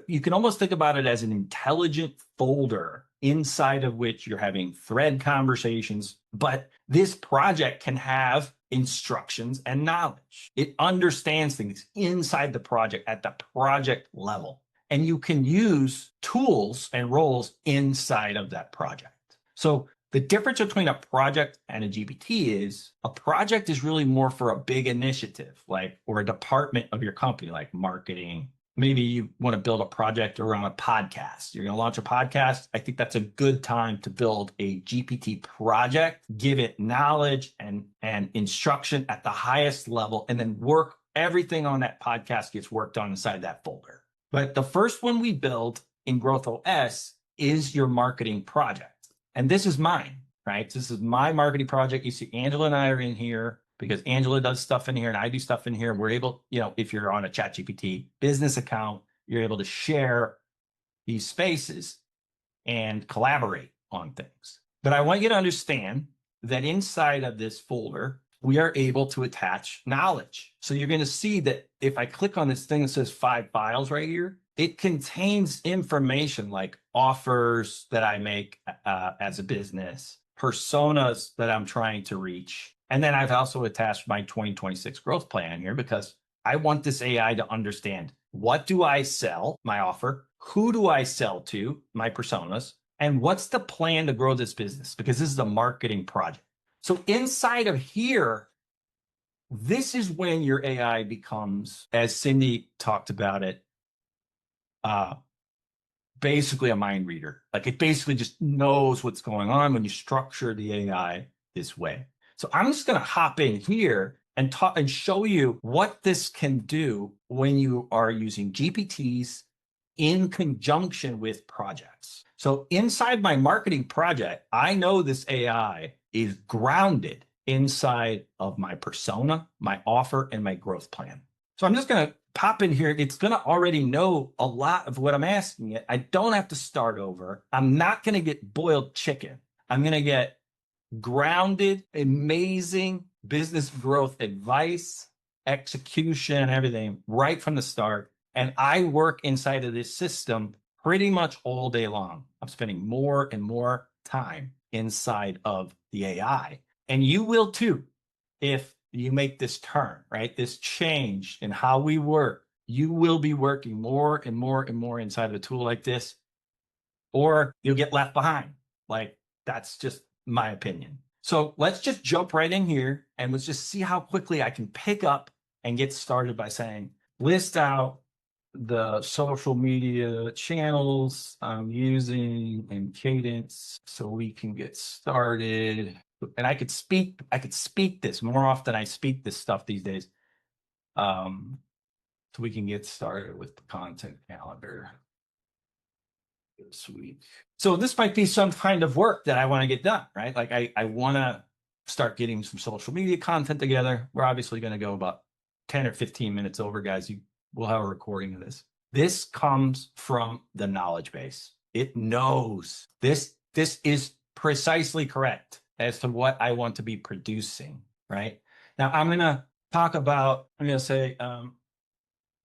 you can almost think about it as an intelligent folder inside of which you're having thread conversations, but this project can have instructions and knowledge. It understands things inside the project at the project level, and you can use tools and roles inside of that project. So the difference between a project and a GPT is a project is really more for a big initiative, or a department of your company, like marketing. Maybe you want to build a project around a podcast. You're going to launch a podcast. I think that's a good time to build a GPT project, give it knowledge and instruction at the highest level, and then everything on that podcast gets worked on inside that folder. But the first one we build in Growth OS is your marketing project. And this is mine, right? This is my marketing project. You see Angela and I are in here because Angela does stuff in here and I do stuff in here. We're able, if you're on a ChatGPT business account, you're able to share these spaces and collaborate on things. But I want you to understand that inside of this folder, we are able to attach knowledge. So you're going to see that if I click on this thing that says 5 files right here, it contains information like offers that I make as a business, personas that I'm trying to reach. And then I've also attached my 2026 growth plan here because I want this AI to understand, what do I sell, my offer? Who do I sell to, my personas? And what's the plan to grow this business? Because this is a marketing project. So inside of here, this is when your AI becomes, as Cindy talked about it, basically a mind reader. Like it basically just knows what's going on when you structure the AI this way. So I'm just going to hop in here and talk and show you what this can do when you are using GPTs in conjunction with projects. So inside my marketing project, I know this AI is grounded inside of my persona, my offer, and my growth plan. So I'm just going to pop in here. It's going to already know a lot of what I'm asking it. I don't have to start over. I'm not going to get boiled chicken. I'm going to get grounded, amazing business growth advice, execution, everything right from the start. And I work inside of this system pretty much all day long. I'm spending more and more time inside of the AI. And you will too, if you make this turn, right? This change in how we work. You will be working more and more and more inside of a tool like this, or you'll get left behind. Like, that's just my opinion. So let's just jump right in here and let's just see how quickly I can pick up and get started by saying, list out the social media channels I'm using in Cadence so we can get started. And I could speak this more often. I speak this stuff these days. So we can get started with the content calendar this week. So this might be some kind of work that I want to get done, right? Like I want to start getting some social media content together. We're obviously going to go about 10 or 15 minutes over, guys. We'll have a recording of this. This comes from the knowledge base. It knows this is precisely correct as to what I want to be producing, right? Now I'm going to talk about, I'm going to say,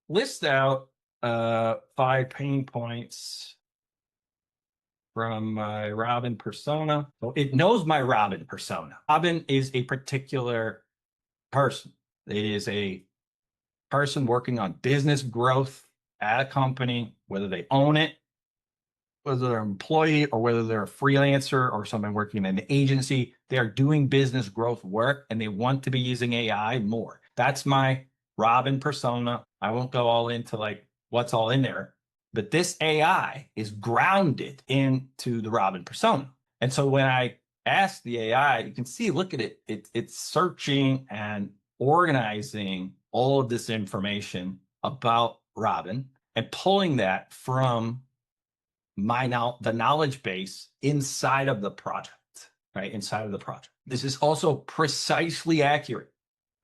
list out 5 pain points from my Robin persona. So it knows my Robin persona. Robin is a particular person. It is a person working on business growth at a company, whether they own it, whether they're an employee or whether they're a freelancer or someone working in an agency. They are doing business growth work and they want to be using AI more. That's my Robin persona. I won't go all into like what's all in there, but this AI is grounded into the Robin persona. And so when I ask the AI, you can see, look at it. It's searching and organizing all of this information about Robin and pulling that from the knowledge base inside of the project, right? Inside of the project. This is also precisely accurate,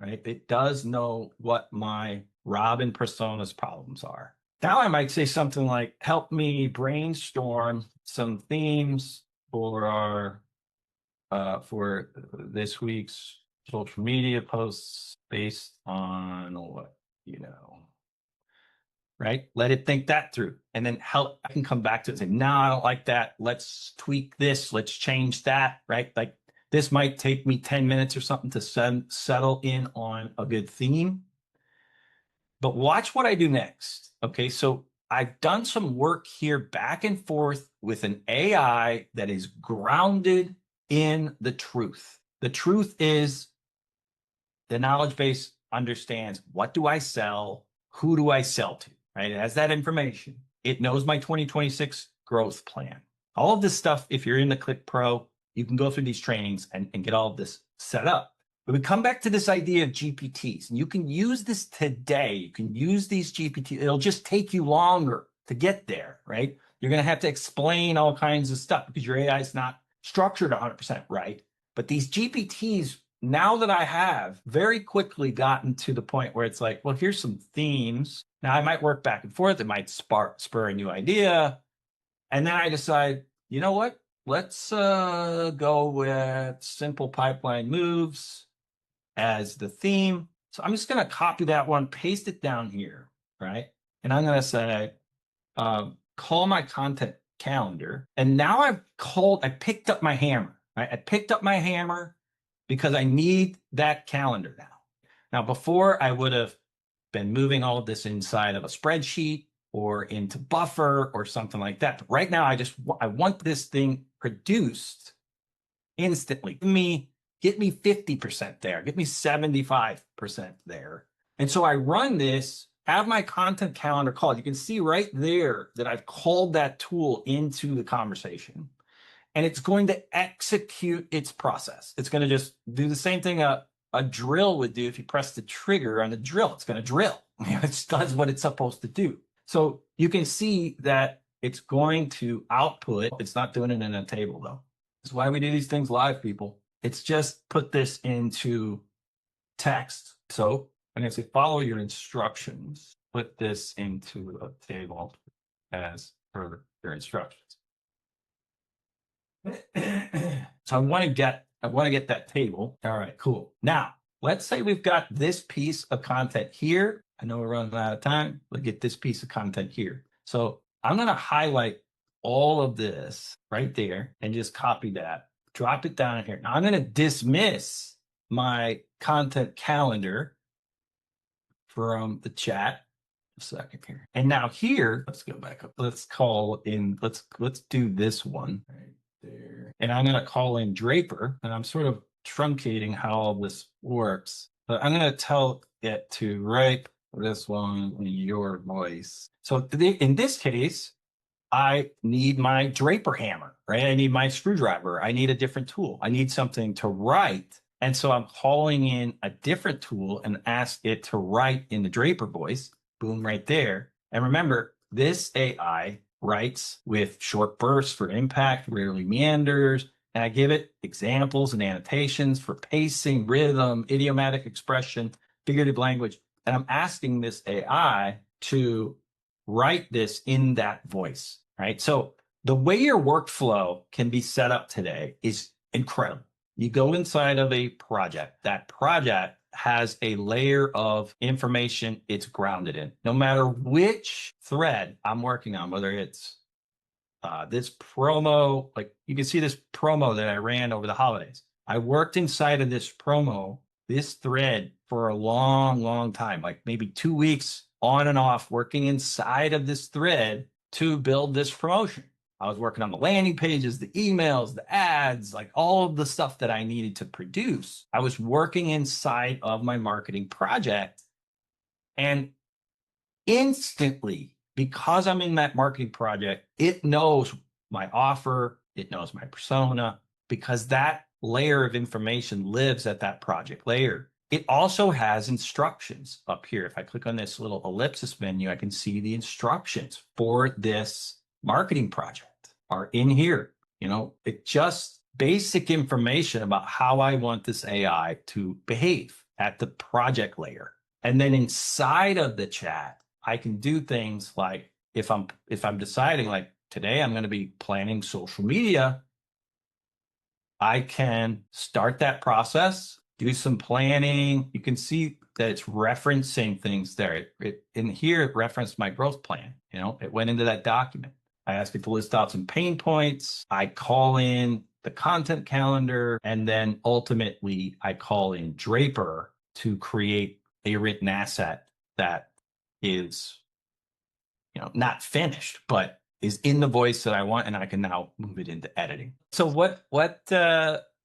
right? It does know what my Robin persona's problems are. Now I might say something like, help me brainstorm some themes for our for this week's social media posts based on what, right? Let it think that through and then I can come back to it and say, no, I don't like that. Let's tweak this. Let's change that, right? Like this might take me 10 minutes or something to settle in on a good theme. But watch what I do next. Okay, so I've done some work here back and forth with an AI that is grounded in the truth. The truth is the knowledge base understands, what do I sell? Who do I sell to? Right? It has that information. It knows my 2026 growth plan. All of this stuff, if you're in the Click Pro, you can go through these trainings and get all of this set up. But we come back to this idea of GPTs, and you can use this today. You can use these GPTs. It'll just take you longer to get there, right? You're going to have to explain all kinds of stuff because your AI is not structured 100% right. But these GPTs, now that I have very quickly gotten to the point where it's like, well, here's some themes. Now I might work back and forth. It might spur a new idea. And then I decide, you know what? Let's go with simple pipeline moves. as the theme. So I'm just going to copy that one, paste it down here, right? And I'm going to say, call my content calendar. And now I picked up my hammer, right? I picked up my hammer because I need that calendar now. Now, before I would have been moving all of this inside of a spreadsheet or into Buffer or something like that. But right now, I want this thing produced instantly. Get me 50% there. Get me 75% there. And so I run this, have my content calendar called. You can see right there that I've called that tool into the conversation. And it's going to execute its process. It's going to just do the same thing a drill would do if you press the trigger on the drill. It's going to drill. It does what it's supposed to do. So you can see that it's going to output. It's not doing it in a table, though. That's why we do these things live, people. It's just put this into text. So I'm going to say, follow your instructions. Put this into a table as per your instructions. So I want to get that table. All right, cool. Now, let's say we've got this piece of content here. I know we're running out of time. We'll get this piece of content here. So I'm going to highlight all of this right there and just copy that, drop it down in here. Now I'm going to dismiss my content calendar from the chat. A second here. And now here, let's go back up. Let's do this one right there. And I'm going to call in Draper, and I'm sort of truncating how all this works. But I'm going to tell it to write this one in your voice. So in this case, I need my Draper hammer, right? I need my screwdriver. I need a different tool. I need something to write. And so I'm calling in a different tool and ask it to write in the Draper voice. Boom, right there. And remember, this AI writes with short bursts for impact, rarely meanders. And I give it examples and annotations for pacing, rhythm, idiomatic expression, figurative language. And I'm asking this AI to write this in that voice, right? So the way your workflow can be set up today is incredible. You go inside of a project. That project has a layer of information it's grounded in. No matter which thread I'm working on, whether it's this promo, like you can see this promo that I ran over the holidays. I worked inside of this promo, this thread for a long, long time, like maybe 2 weeks on and off, working inside of this thread to build this promotion. I was working on the landing pages, the emails, the ads, like all of the stuff that I needed to produce. I was working inside of my marketing project. And instantly, because I'm in that marketing project, it knows my offer, it knows my persona, because that layer of information lives at that project layer. It also has instructions up here. If I click on this little ellipsis menu, I can see the instructions for this marketing project are in here. You know, it just basic information about how I want this AI to behave at the project layer. And then inside of the chat, I can do things like if I'm deciding like today I'm going to be planning social media, I can start that process, do some planning. You can see that it's referencing things there. In here, it referenced my growth plan. You know, it went into that document. I asked it to list out some pain points. I call in the content calendar, and then ultimately I call in Draper to create a written asset that is, you know, not finished, but is in the voice that I want, and I can now move it into editing. So what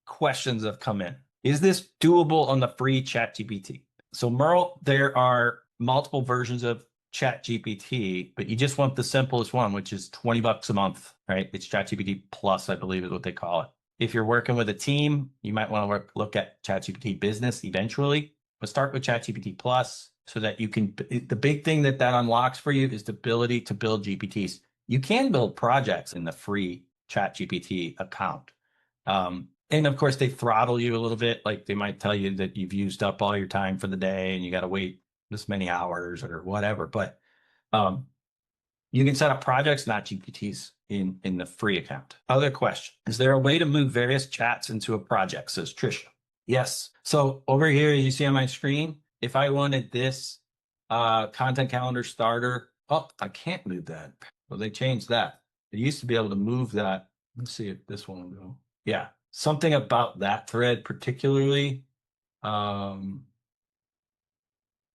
questions have come in? Is this doable on the free ChatGPT? So Merle, there are multiple versions of ChatGPT, but you just want the simplest one, which is $20 a month, right? It's ChatGPT Plus, I believe is what they call it. If you're working with a team, you might want to look at ChatGPT Business eventually, but start with ChatGPT Plus so that you can, the big thing that unlocks for you is the ability to build GPTs. You can build projects in the free ChatGPT account. And of course, they throttle you a little bit. Like they might tell you that you've used up all your time for the day and you got to wait this many hours or whatever. But you can set up projects, not GPTs, in the free account. Other question: is there a way to move various chats into a project? Says Trisha. Yes. So over here, you see on my screen, if I wanted this content calendar starter, oh, I can't move that. Well, they changed that. It used to be able to move that. Let's see if this one will go. Yeah. Something about that thread particularly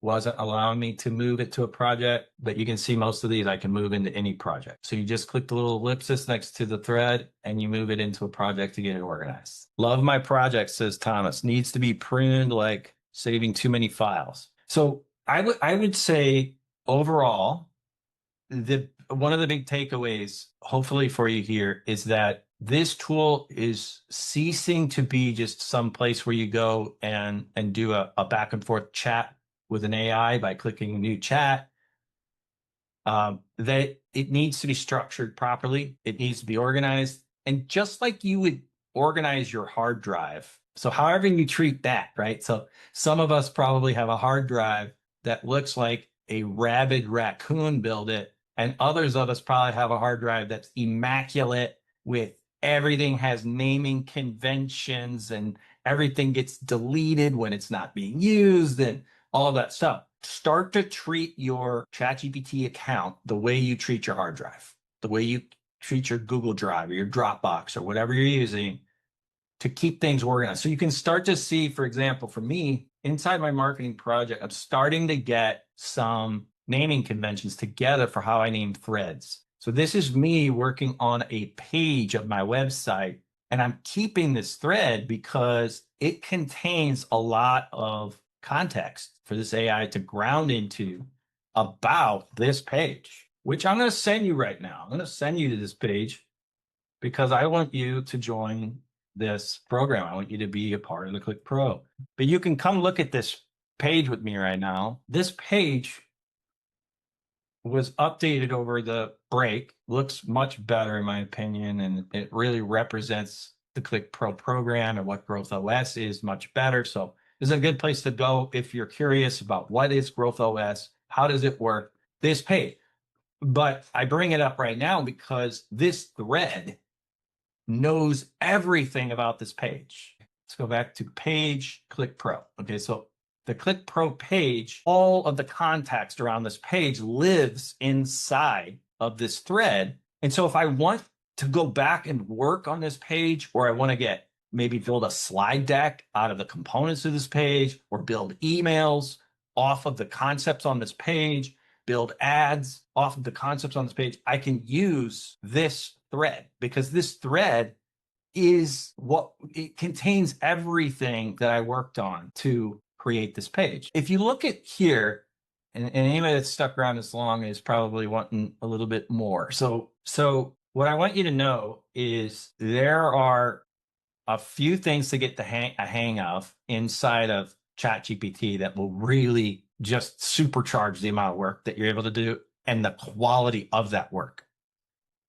wasn't allowing me to move it to a project, but you can see most of these I can move into any project. So you just click the little ellipsis next to the thread and you move it into a project to get it organized. Love my project, says Thomas. Needs to be pruned, like saving too many files. So I would say overall, the one of the big takeaways, hopefully for you here, is that this tool is ceasing to be just some place where you go and do a back and forth chat with an AI by clicking new chat. That it needs to be structured properly. It needs to be organized. And just like you would organize your hard drive. So however you treat that, right? So some of us probably have a hard drive that looks like a rabid raccoon built it. And others of us probably have a hard drive that's immaculate with everything has naming conventions and everything gets deleted when it's not being used and all of that stuff. Start to treat your ChatGPT account the way you treat your hard drive, the way you treat your Google Drive or your Dropbox or whatever you're using to keep things organized. So you can start to see, for example, for me, inside my marketing project, I'm starting to get some naming conventions together for how I name threads. So this is me working on a page of my website, and I'm keeping this thread because it contains a lot of context for this AI to ground into about this page, which I'm going to send you right now. I'm going to send you to this page because I want you to join this program. I want you to be a part of the Click Pro. But you can come look at this page with me right now. This page was updated over the break, looks much better in my opinion, and it really represents the Click Pro program and what Growth OS is much better. So this is a good place to go if you're curious about what is Growth OS, how does it work, this page. But I bring it up right now because this thread knows everything about this page. Let's go back to page Click Pro. Okay, so the Click Pro page, all of the context around this page lives inside of this thread. And so if I want to go back and work on this page, or I want to maybe build a slide deck out of the components of this page, or build emails off of the concepts on this page, build ads off of the concepts on this page, I can use this thread because this thread is what it contains everything that I worked on to create this page. If you look at here, and anybody that's stuck around this long is probably wanting a little bit more. So what I want you to know is there are a few things to get a hang of inside of ChatGPT that will really just supercharge the amount of work that you're able to do and the quality of that work.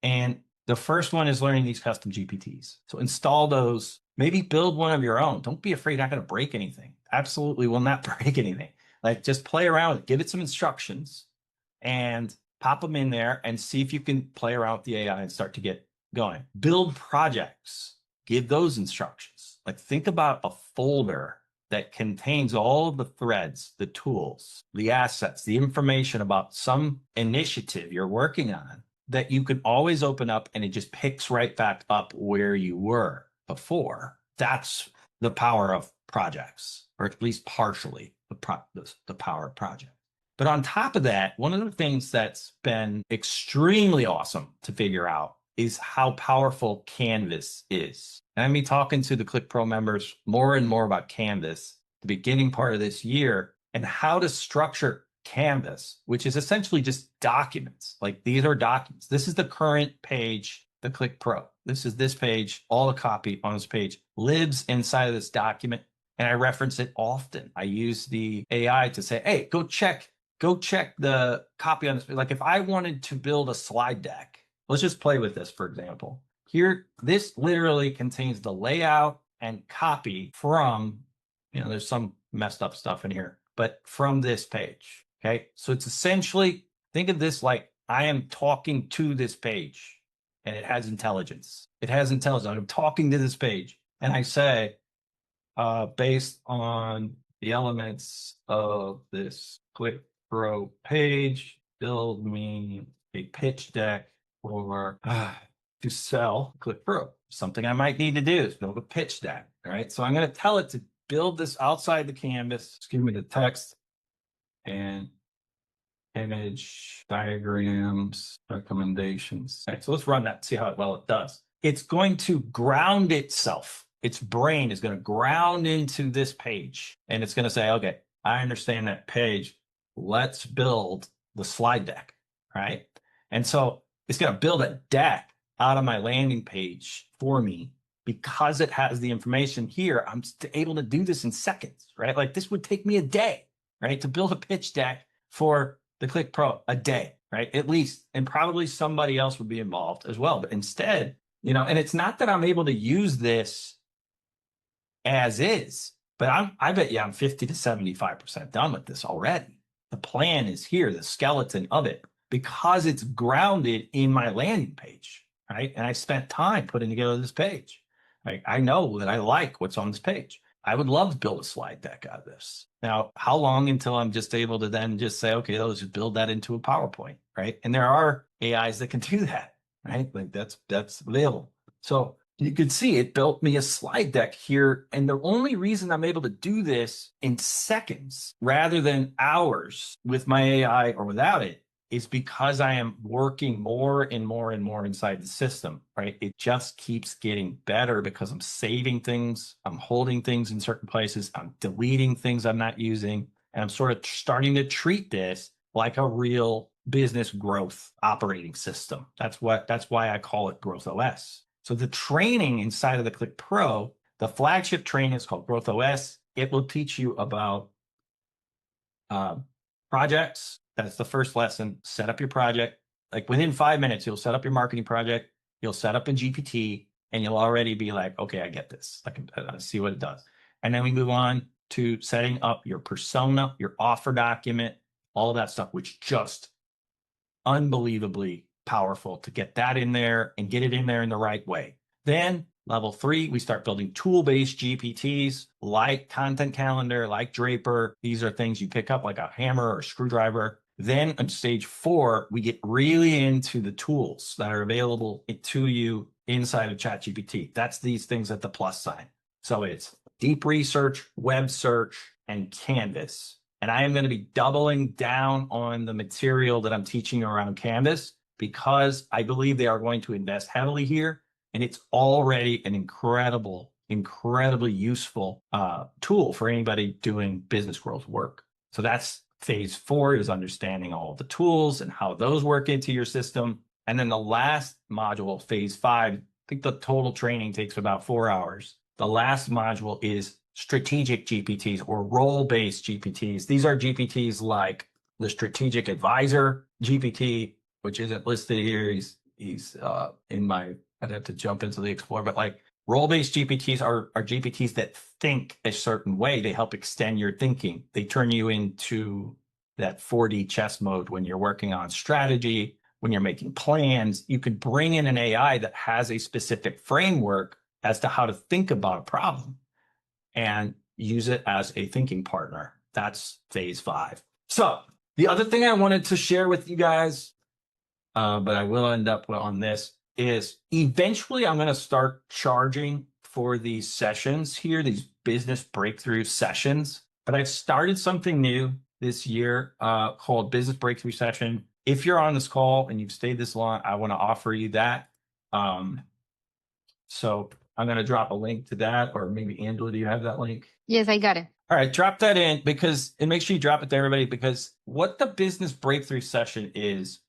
And the first one is learning these custom GPTs. So install those, maybe build one of your own. Don't be afraid, you're not going to break anything. Absolutely will not break anything. Like just play around with it, give it some instructions and pop them in there and see if you can play around with the AI and start to get going. Build projects, give those instructions. Like think about a folder that contains all of the threads, the tools, the assets, the information about some initiative you're working on that you can always open up and it just picks right back up where you were before. That's the power of projects, or at least partially the power of projects. But on top of that, one of the things that's been extremely awesome to figure out is how powerful Canvas is. And I'm talking to the Click Pro members more and more about Canvas, the beginning part of this year, and how to structure Canvas, which is essentially just documents. Like these are documents. This is the current page, the Click Pro. This is this page. All the copy on this page lives inside of this document. And I reference it often. I use the AI to say, hey, go check the copy on this. Like if I wanted to build a slide deck, let's just play with this, for example. Here, this literally contains the layout and copy from, there's some messed up stuff in here, but from this page. Okay. So it's essentially, think of this like I am talking to this page and it has intelligence. It has intelligence. I'm talking to this page and I say, based on the elements of this Click Pro page, build me a pitch deck for to sell Click Pro. Something I might need to do is build a pitch deck. All right. So I'm going to tell it to build this outside the canvas. Just give me the text and image, diagrams, recommendations. All right, so let's run that, see how well it does. It's going to ground itself. Its brain is going to ground into this page. And it's going to say, okay, I understand that page. Let's build the slide deck, right? And so it's going to build a deck out of my landing page for me because it has the information here. I'm able to do this in seconds, right? Like this would take me a day, right? To build a pitch deck for the Click Pro, a day, right? At least, and probably somebody else would be involved as well. But instead, you know, and it's not that I'm able to use this as is, but I bet you I'm 50 to 75% done with this already. The plan is here, the skeleton of it, because it's grounded in my landing page, right? And I spent time putting together this page. Right? I know that I like what's on this page. I would love to build a slide deck out of this. Now, how long until I'm just able to then just say, okay, let's just build that into a PowerPoint, right? And there are AIs that can do that, right? Like that's available. So you could see it built me a slide deck here. And the only reason I'm able to do this in seconds rather than hours with my AI or without it is because I am working more and more and more inside the system, right? It just keeps getting better because I'm saving things, I'm holding things in certain places, I'm deleting things I'm not using, and I'm sort of starting to treat this like a real business growth operating system. That's why I call it Growth OS. So the training inside of the Click Pro, the flagship training is called Growth OS. It will teach you about projects. That's the first lesson. Set up your project. Like within 5 minutes, you'll set up your marketing project. You'll set up a GPT and you'll already be like, okay, I get this. I can see what it does. And then we move on to setting up your persona, your offer document, all of that stuff, which just unbelievably powerful to get that in there and get it in there in the right way. Then level 3, we start building tool-based GPTs like Content Calendar, like Draper. These are things you pick up like a hammer or a screwdriver. Then on stage 4, we get really into the tools that are available to you inside of ChatGPT. That's these things at the plus sign. So it's deep research, web search, and Canvas. And I am going to be doubling down on the material that I'm teaching around Canvas because I believe they are going to invest heavily here. And it's already an incredibly useful tool for anybody doing business growth work. So that's phase 4 is understanding all of the tools and how those work into your system. And then the last module, phase 5, I think the total training takes about 4 hours. The last module is strategic GPTs or role-based GPTs. These are GPTs like the strategic advisor GPT, which isn't listed here. He's in my, I'd have to jump into the Explorer, but like role-based GPTs are GPTs that think a certain way. They help extend your thinking. They turn you into that 4D chess mode when you're working on strategy, when you're making plans. You could bring in an AI that has a specific framework as to how to think about a problem and use it as a thinking partner. That's phase 5. So the other thing I wanted to share with you guys, but I will end up on this, is eventually I'm going to start charging for these sessions here, these business breakthrough sessions. But I've started something new this year called Business Breakthrough Session. If you're on this call and you've stayed this long, I want to offer you that. So I'm going to drop a link to that, or maybe Angela, do you have that link? Yes, I got it. All right, drop that in and make sure you drop it to everybody, because what the business breakthrough session is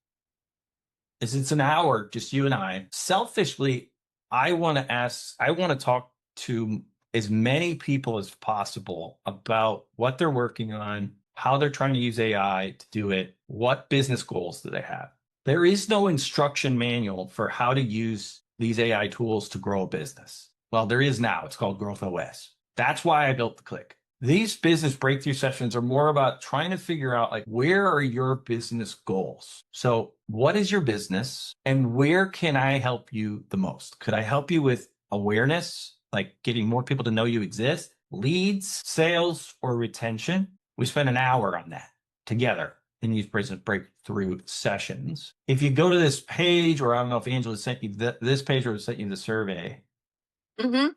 it's an hour, just you and I. Selfishly, I want to talk to as many people as possible about what they're working on, how they're trying to use AI to do it, what business goals do they have. There is no instruction manual for how to use these AI tools to grow a business. Well, there is now. It's called Growth OS. That's why I built the Click. These business breakthrough sessions are more about trying to figure out, like, where are your business goals? So what is your business and where can I help you the most? Could I help you with awareness, like getting more people to know you exist? leads, sales, or retention. We spend an hour on that together in these business breakthrough sessions. If you go to this page, or I don't know if Angela sent you this page or sent you the survey. Mm-hmm.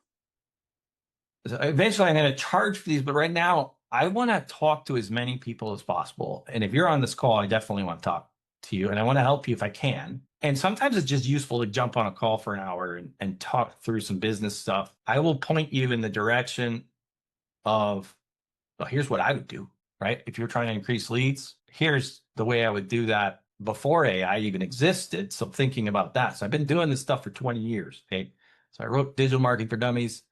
So eventually I'm going to charge for these, but right now I want to talk to as many people as possible. And if you're on this call, I definitely want to talk to you and I want to help you if I can. And sometimes it's just useful to jump on a call for an hour and talk through some business stuff. I will point you in the direction of, well, here's what I would do, right? If you're trying to increase leads, here's the way I would do that before AI even existed. So thinking about that. So I've been doing this stuff for 20 years. Okay. So I wrote Digital Marketing for Dummies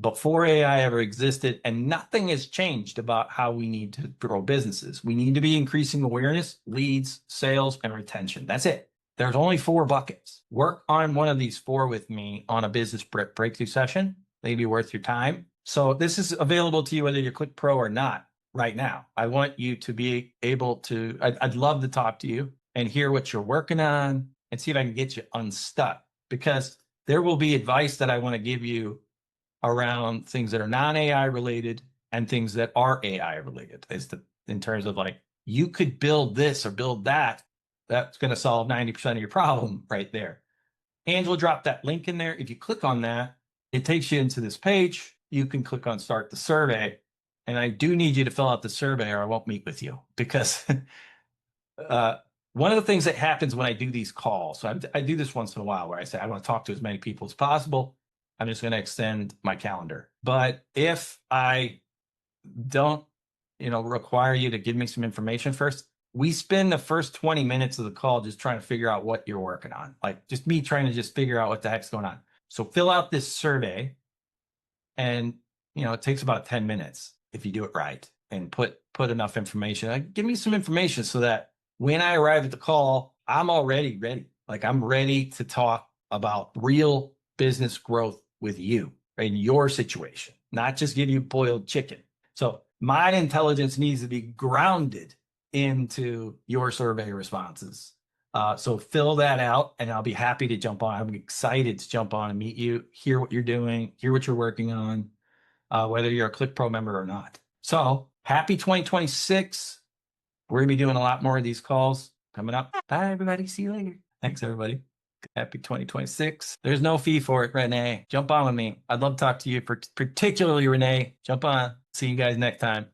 before AI ever existed, and nothing has changed about how we need to grow businesses. We need to be increasing awareness, leads, sales, and retention. That's it. There's only 4 buckets. Work on one of these 4 with me on a business breakthrough session. Maybe worth your time. So this is available to you whether you click pro or not right now. I want you to be able to, I'd love to talk to you and hear what you're working on and see if I can get you unstuck, because there will be advice that I want to give you around things that are non-AI related and things that are AI related, in terms of like, you could build this or build that. That's going to solve 90% of your problem right there. Angela dropped that link in there. If you click on that, it takes you into this page. You can click on start the survey. And I do need you to fill out the survey or I won't meet with you, because one of the things that happens when I do these calls, so I do this once in a while where I say, I want to talk to as many people as possible. I'm just going to extend my calendar. But if I don't, require you to give me some information first, we spend the first 20 minutes of the call just trying to figure out what you're working on. Like just me trying to just figure out what the heck's going on. So fill out this survey and, it takes about 10 minutes if you do it right and put enough information. Give me some information so that when I arrive at the call, I'm already ready. Like I'm ready to talk about real business growth with you in your situation, not just give you boiled chicken. So my intelligence needs to be grounded into your survey responses. So fill that out and I'll be happy to jump on. I'm excited to jump on and meet you, hear what you're doing, hear what you're working on, whether you're a Click Pro member or not. So happy 2026. We're going to be doing a lot more of these calls coming up. Bye, everybody. See you later. Thanks, everybody. Happy 2026. There's no fee for it, Renee. Jump on with me. I'd love to talk to you, particularly Renee. Jump on. See you guys next time.